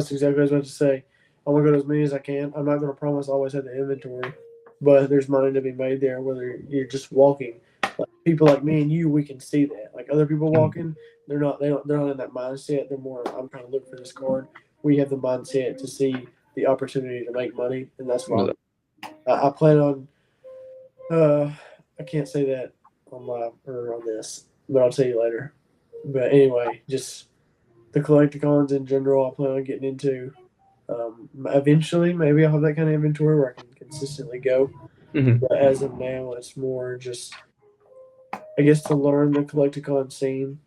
about to say. I want to go to as many as I can. I'm not going to promise I always have the inventory, but there's money to be made there. Whether you're just walking, like people like me and you, we can see that. Like other people walking, they're not in that mindset. They're more, I'm trying to look for this card. We have the mindset to see the opportunity to make money, and that's why I plan on. I can't say that on live or on this, but I'll tell you later. But anyway, just the Collecticons in general, I plan on getting into. Eventually, maybe I'll have that kind of inventory where I can consistently go. Mm-hmm. But as of now, it's more just, I guess, to learn the Collecticon scene.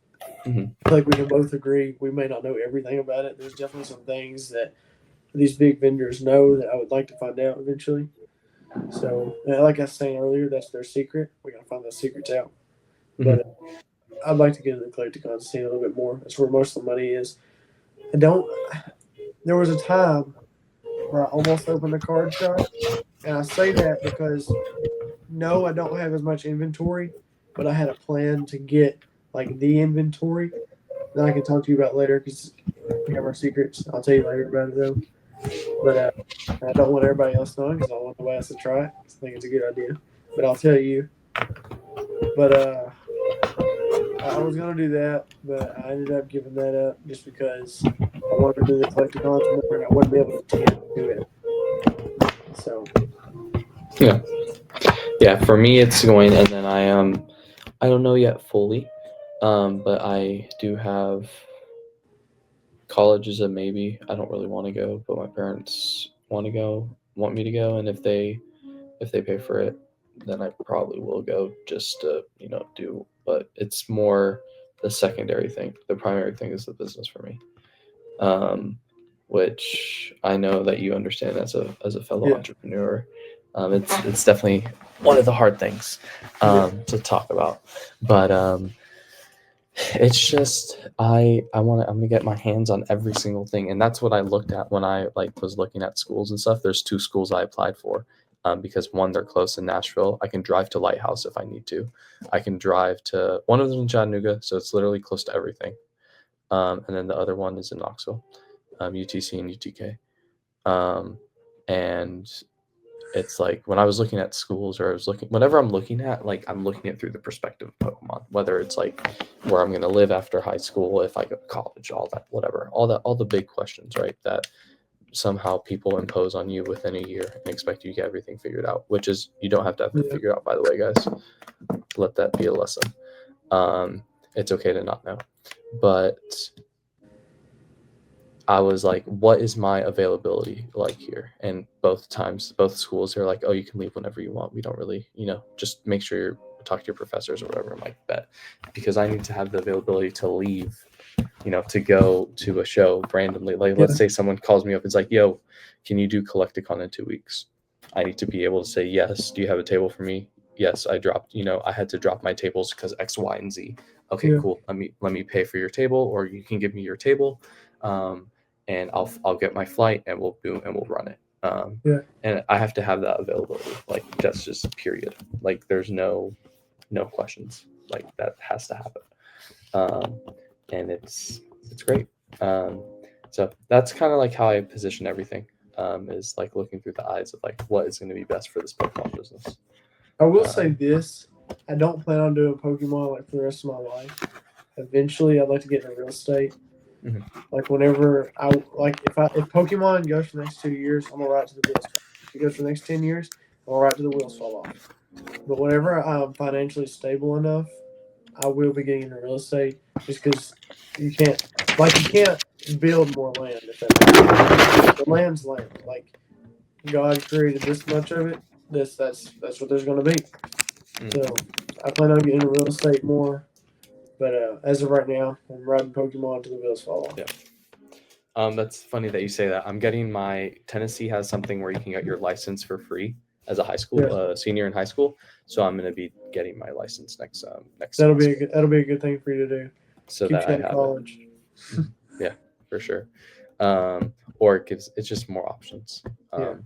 Mm-hmm. I feel like we can both agree we may not know everything about it. There's definitely some things that these big vendors know that I would like to find out eventually. So, like I was saying earlier, that's their secret. We got to find those secrets out. Mm-hmm. But I'd like to get into the Collecticon scene a little bit more. That's where most of the money is. There was a time where I almost opened a card shop, and I say that because no, I don't have as much inventory, but I had a plan to get like the inventory that I can talk to you about later because we have our secrets. I'll tell you later about it though. But I don't want everybody else knowing because I don't want nobody else to try it. I think it's a good idea. But I'll tell you. But I was gonna do that, but I ended up giving that up just because I wanted to do the collecticons more, and I wouldn't be able to attend to do it. So Yeah, for me it's going, and then I don't know yet fully, but I do have college is a maybe. I don't really want to go, but my parents want me to go, and if they pay for it, then I probably will go just to do. But it's more the secondary thing. The primary thing is the business for me, um, which I know that you understand as a fellow yeah, entrepreneur. It's definitely one of the hard things to talk about, but it's just I'm gonna get my hands on every single thing, and that's what I looked at when I was looking at schools and stuff. There's two schools I applied for, because one, they're close in Nashville. I can drive to Lighthouse if I need to. I can drive to one of them in Chattanooga, so it's literally close to everything. And then the other one is in Knoxville, UTC and UTK. And it's like when I was looking at schools, or whenever I'm looking at, I'm looking at through the perspective of Pokemon, whether it's like where I'm going to live after high school, if I go to college, all that, whatever, all the big questions, right? That somehow people impose on you within a year and expect you to get everything figured out, which is, you don't have to have it yeah, figured out, by the way, guys. Let that be a lesson. It's okay to not know, but I was like, what is my availability like here? And both schools are like, oh, you can leave whenever you want. We don't really, just make sure you talk to your professors or whatever. I'm like, bet, because I need to have the availability to leave, to go to a show randomly. Like, let's say someone calls me up. It's like, yo, can you do Collecticon in 2 weeks? I need to be able to say yes. Do you have a table for me? Yes, I dropped. I had to drop my tables because X, Y, and Z. Okay, yeah, cool. Let me pay for your table, or you can give me your table. And I'll get my flight, and we'll run it. yeah, And I have to have that availability. Like, that's just period. Like, there's no questions. Like, that has to happen. And it's great. So that's kind of like how I position everything. Is like looking through the eyes of like what is going to be best for this Pokemon business. I will say this: I don't plan on doing Pokemon like for the rest of my life. Eventually, I'd like to get into real estate. Mhm. Like whenever if Pokemon goes for the next 2 years, I'm gonna ride to the wheels fall off. If it goes for the next 10 years, I'm gonna ride to the wheels fall off. But whenever I'm financially stable enough, I will be getting into real estate just because you can't build more land if that makes sense. The land's land. Like God created this much of it. That's what there's gonna be. So I plan on getting into real estate more. But as of right now, I'm riding Pokemon to the wheels fall off. Yeah. That's funny that you say that. I'm getting my Tennessee has something where you can get your license for free as a high school senior in high school. So I'm going to be getting my license next semester. That'll be a good thing for you to do. So Keep that you I out of have college. it. Yeah, for sure. Or it's just more options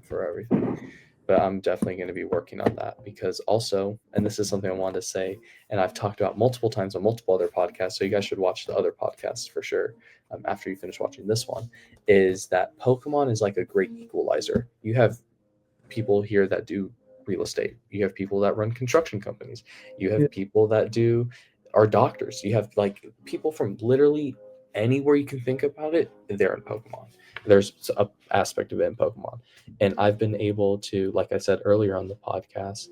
for everything. But I'm definitely going to be working on that because also, and this is something I wanted to say, and I've talked about multiple times on multiple other podcasts. So you guys should watch the other podcasts for sure. After you finish watching this one, is that Pokemon is like a great equalizer. You have people here that do real estate. You have people that run construction companies. You have people that are doctors. You have like people from literally anywhere you can think about it. They're in Pokemon. There's a aspect of it in Pokemon, and I've been able to, like I said earlier on the podcast,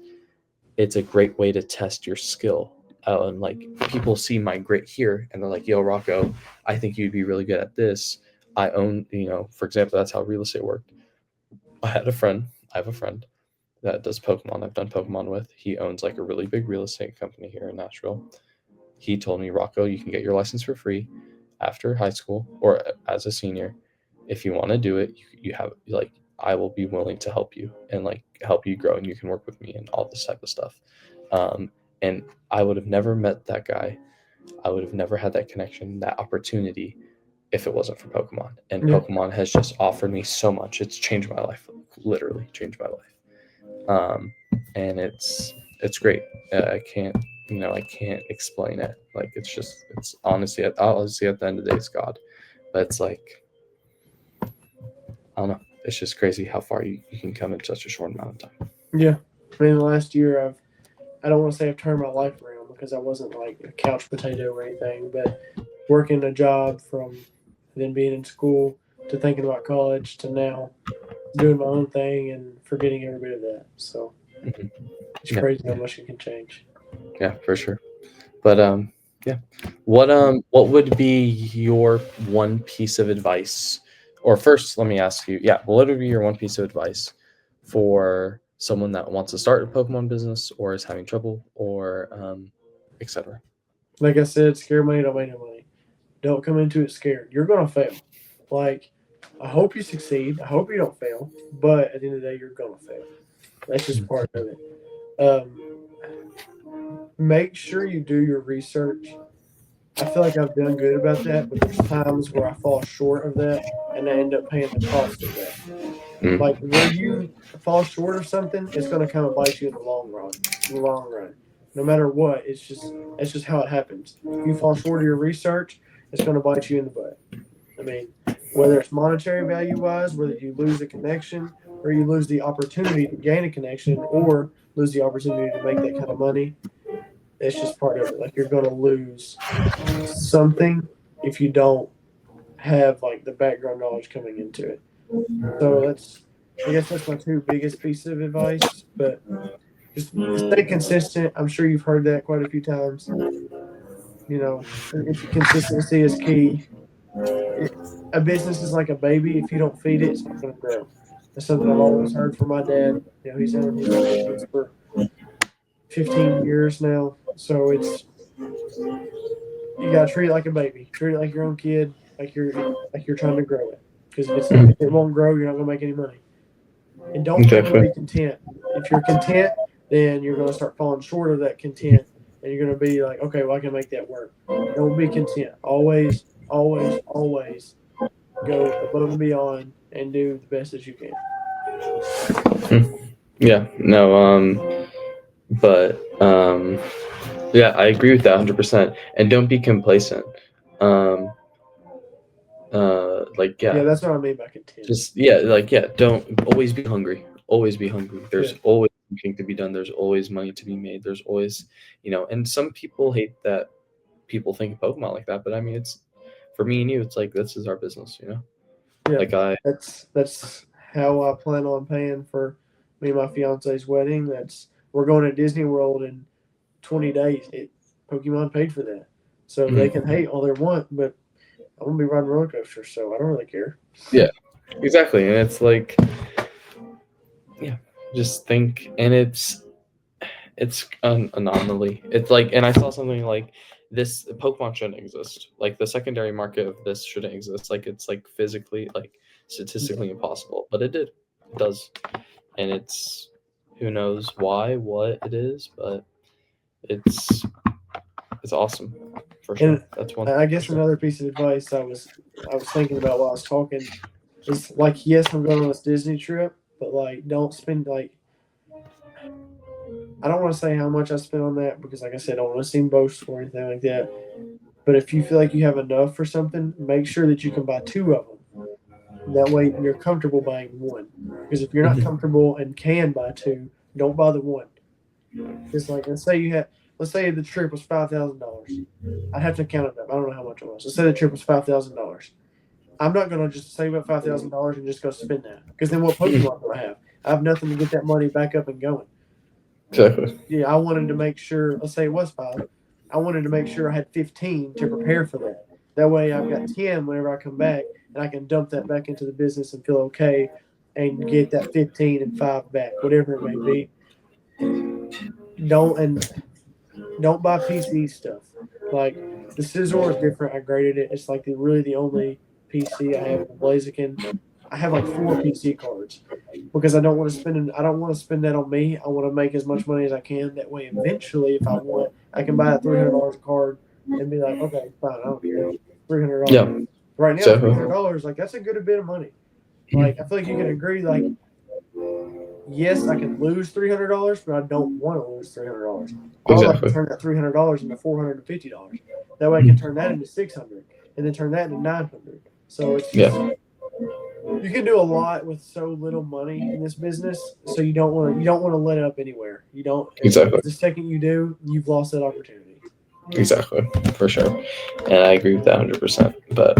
it's a great way to test your skill. And like people see my grit here, and they're like, "Yo, Rocco, I think you'd be really good at this." I own, for example, that's how real estate worked. I have a friend that does Pokemon. I've done Pokemon with. He owns like a really big real estate company here in Nashville. He told me, Rocco, you can get your license for free after high school or as a senior. If you want to do it, you have like, I will be willing to help you and like help you grow, and you can work with me and all this type of stuff. And I would have never met that guy. I would have never had that connection, that opportunity, if it wasn't for Pokemon. And Yeah. Pokemon has just offered me so much. It's changed my life, literally changed my life. And it's great. I can't I can't explain it. Like it's honestly at the end of the day, it's God. But it's like, I don't know. It's just crazy how far you can come in such a short amount of time. Yeah. I mean, the last year I don't want to say I've turned my life around because I wasn't like a couch potato or anything, but working a job from then being in school to thinking about college to now doing my own thing and forgetting every bit of that. So Mhm. it's Yeah, crazy how much it can change. yeah, for sure. But yeah. What would be your one piece of advice? Or first, let me ask you, yeah, what would be your one piece of advice for someone that wants to start a Pokemon business or is having trouble or etc. Like I said, scared money don't make no money. Don't come into it scared. You're gonna fail. Like I hope you succeed. I hope you don't fail. But at the end of the day, you're gonna fail. That's just part of it. Um, make sure you do your research. I feel like I've done good about that, but there's times where I fall short of that and I end up paying the cost of that. Mm. Like where you fall short of something, it's gonna come and bite you in the long run. In the long run. No matter what, it's just how it happens. If you fall short of your research, it's gonna bite you in the butt. I mean, whether it's monetary value wise, whether you lose a connection or you lose the opportunity to gain a connection or lose the opportunity to make that kind of money, it's just part of it. Like you're gonna lose something if you don't have like the background knowledge coming into it. So I guess that's my two biggest pieces of advice. But just stay consistent. I'm sure you've heard that quite a few times. You know, if consistency is key. A business is like a baby. If you don't feed it, it's not going to grow. That's something I've always heard from my dad. You know, he's owned his own business for 15 years now. So you got to treat it like a baby. Treat it like your own kid, like you're trying to grow it. Because if it won't grow, you're not going to make any money. And don't ever Definitely. be content. If you're content, then you're going to start falling short of that content, and you're going to be like, okay, well, I can make that work. Don't be content. Always, always, always go above and beyond and do the best that you can. Yeah, no, but yeah, I agree with that 100%. And don't be complacent. Um, like Yeah, yeah, that's what I mean by content. just yeah, like yeah, don't always be hungry. Always be hungry. Yeah, There's always something to be done. There's always money to be made. There's always, and some people hate that people think of Pokemon like that, but I mean, it's for me and you, it's like this is our business. yeah. Like I, That's how I plan on paying for me and my fiance's wedding. That's we're going to Disney World in 20 days. Pokemon paid for that, so they can Mhm. hate all they want, but I'm gonna be riding roller coasters, so I don't really care. Yeah, exactly. And it's like, yeah, just think, and it's an anomaly. It's like, and I saw something like this: Pokemon shouldn't exist. Like the secondary market of this shouldn't exist. Like it's like physically, like statistically impossible, but it did. It does, and it's who knows why, what it is, but it's it's awesome for sure. And That's one I guess percent. another piece of advice I was thinking about while I was talking is like, yes, I'm going on this Disney trip, but like, don't spend like I don't want to say how much I spent on that because, like I said, I don't want to seem boastful or anything like that. But if you feel like you have enough for something, make sure that you can buy two of them. That way, you're comfortable buying one. Because if you're not comfortable and can buy two, don't buy the one. It's like let's say the trip was $5,000. I'd have to count it up. I don't know how much it was. Let's say the trip was $5,000. I'm not gonna just save up $5,000 and just go spend that. Because then what Pokemon do I have? I have nothing to get that money back up and going. Exactly. Yeah, I wanted to make sure. Let's say it was five. I wanted to make sure I had 15 to prepare for that. That way, I've got 10 whenever I come back, and I can dump that back into the business and feel okay, and get that 15 and five back, whatever it may be. Don't and don't buy PC stuff. Like the Scizor is different. I graded it. It's like really the only PC I have in the Blaziken. I have like four PC cards because I don't want to spend that on me. I want to make as much money as I can. That way, eventually, if I want, I can buy a $300 card and be like, okay, fine, I don't care, $300. Yeah. Right now, So $300, like that's a good bit of money. Like I feel like you can agree, like yes, I can lose $300, but I don't want to lose $300. I would like to Exactly. turn that $300 into $450. That way I can turn that into $600 and then turn that into $900. So it's just you can do a lot with so little money in this business. So you don't want to let up anywhere. You don't. Exactly. The second you do, you've lost that opportunity. Exactly, for sure, and I agree with that 100%. But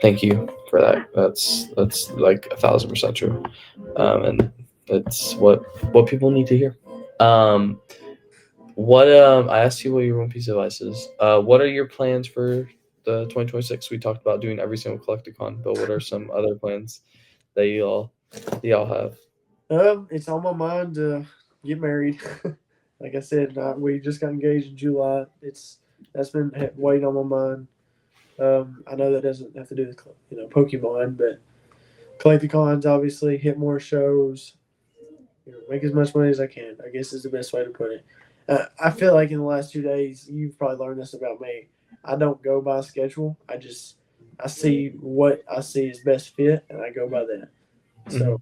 thank you for that. That's like 1,000% true, and it's what people need to hear. What I asked you what your one piece of advice is. What are your plans for the 2026? We talked about doing every single Collecticon, but what are some other plans that y'all have? It's on my mind to get married. Like I said, we just got engaged in July. That's been weighing on my mind. I know that doesn't have to do with Pokemon, but Collecticons obviously hit more shows. Make as much money as I can. I guess is the best way to put it. I feel like in the last 2 days, you've probably learned this about me. I don't go by schedule. I see what I see is best fit, and I go by that. So,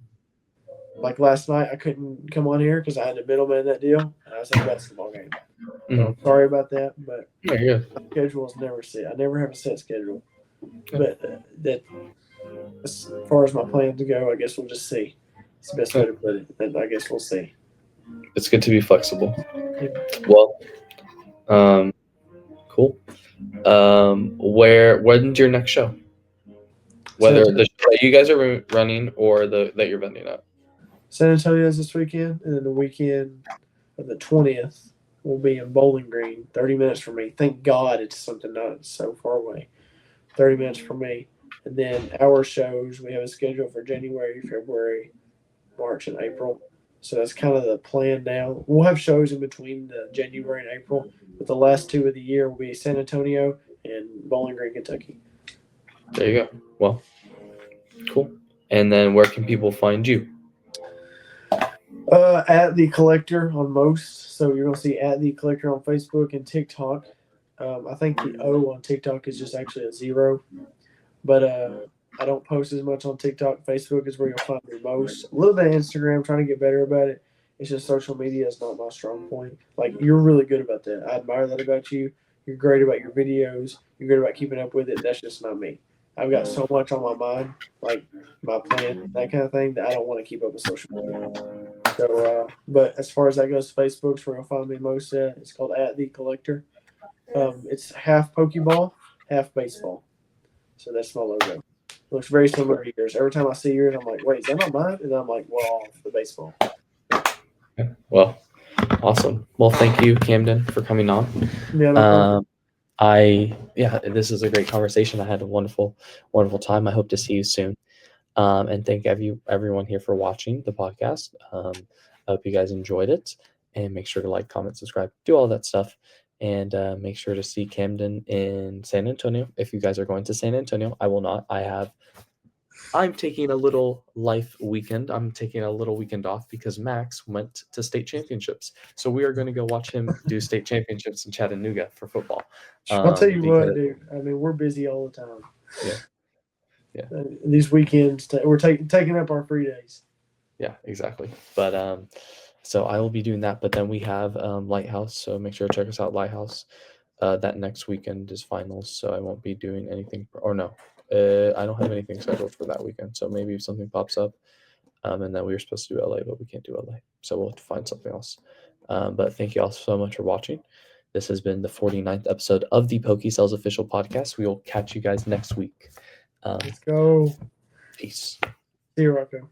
like last night, I couldn't come on here because I had a middleman that deal, and I was at a basketball game. So I'm sorry about that, but Yeah, my schedule is never set. I never have a set schedule. But that, as far as my plans go, I guess we'll just see. It's the best way to put it. And I guess we'll see. it's good to be flexible. Yeah. Well, cool. When's your next show? Whether the show that you guys are running or that you're vending at. San Antonio's this weekend, and then the weekend of the 20th will be in Bowling Green, 30 minutes from me. Thank God it's something not so far away. 30 minutes from me. And then our shows, we have a schedule for January, February, March, and April. So that's kind of the plan now. We'll have shows in between the January and April, but the last two of the year will be San Antonio and Bowling Green, Kentucky. There you go. Well, cool. And then where can people find you? At the collector on most. So you're gonna see at the collector on Facebook and TikTok. I think the O on TikTok is just actually a 0, but I don't post as much on TikTok. Facebook is where you'll find me most. A little bit of Instagram, trying to get better about it. It's just social media is not my strong point. Like you're really good about that. I admire that about you. You're great about your videos. You're good about keeping up with it. That's just not me. I've got so much on my mind, like my plan, that kind of thing, that I don't want to keep up with social media. So, but as far as that goes, Facebook's where you'll find me most at. It's called at the collector. It's half Pokeball, half baseball. So that's my logo. It looks very similar to yours. Every time I see yours, I'm like, wait, is that not mine? And then I'm like, well, the baseball. Well, awesome. Well, thank you, Kamden, for coming on. Yeah, no this is a great conversation. I had a wonderful time. I hope to see you soon. And thank everyone here for watching the podcast. I hope you guys enjoyed it, and make sure to like, comment, subscribe, do all that stuff, and make sure to see Kamden in San Antonio. If you guys are going to San Antonio, I will not. I'm taking a little life weekend. I'm taking a little weekend off because Max went to state championships. So we are going to go watch him do state championships in Chattanooga for football. I'll tell you what, dude. I mean, we're busy all the time. Yeah. These weekends, we're taking up our free days. Yeah, exactly. But so I will be doing that. But then we have Lighthouse. So make sure to check us out, Lighthouse. That next weekend is finals, so I won't be doing anything. Or no, I don't have anything scheduled for that weekend. So maybe if something pops up, and then we were supposed to do LA, but we can't do LA. So we'll have to find something else. But thank you all so much for watching. This has been the 49th episode of the PokéSells official podcast. We will catch you guys next week. Let's go. Peace. See you, Rocco.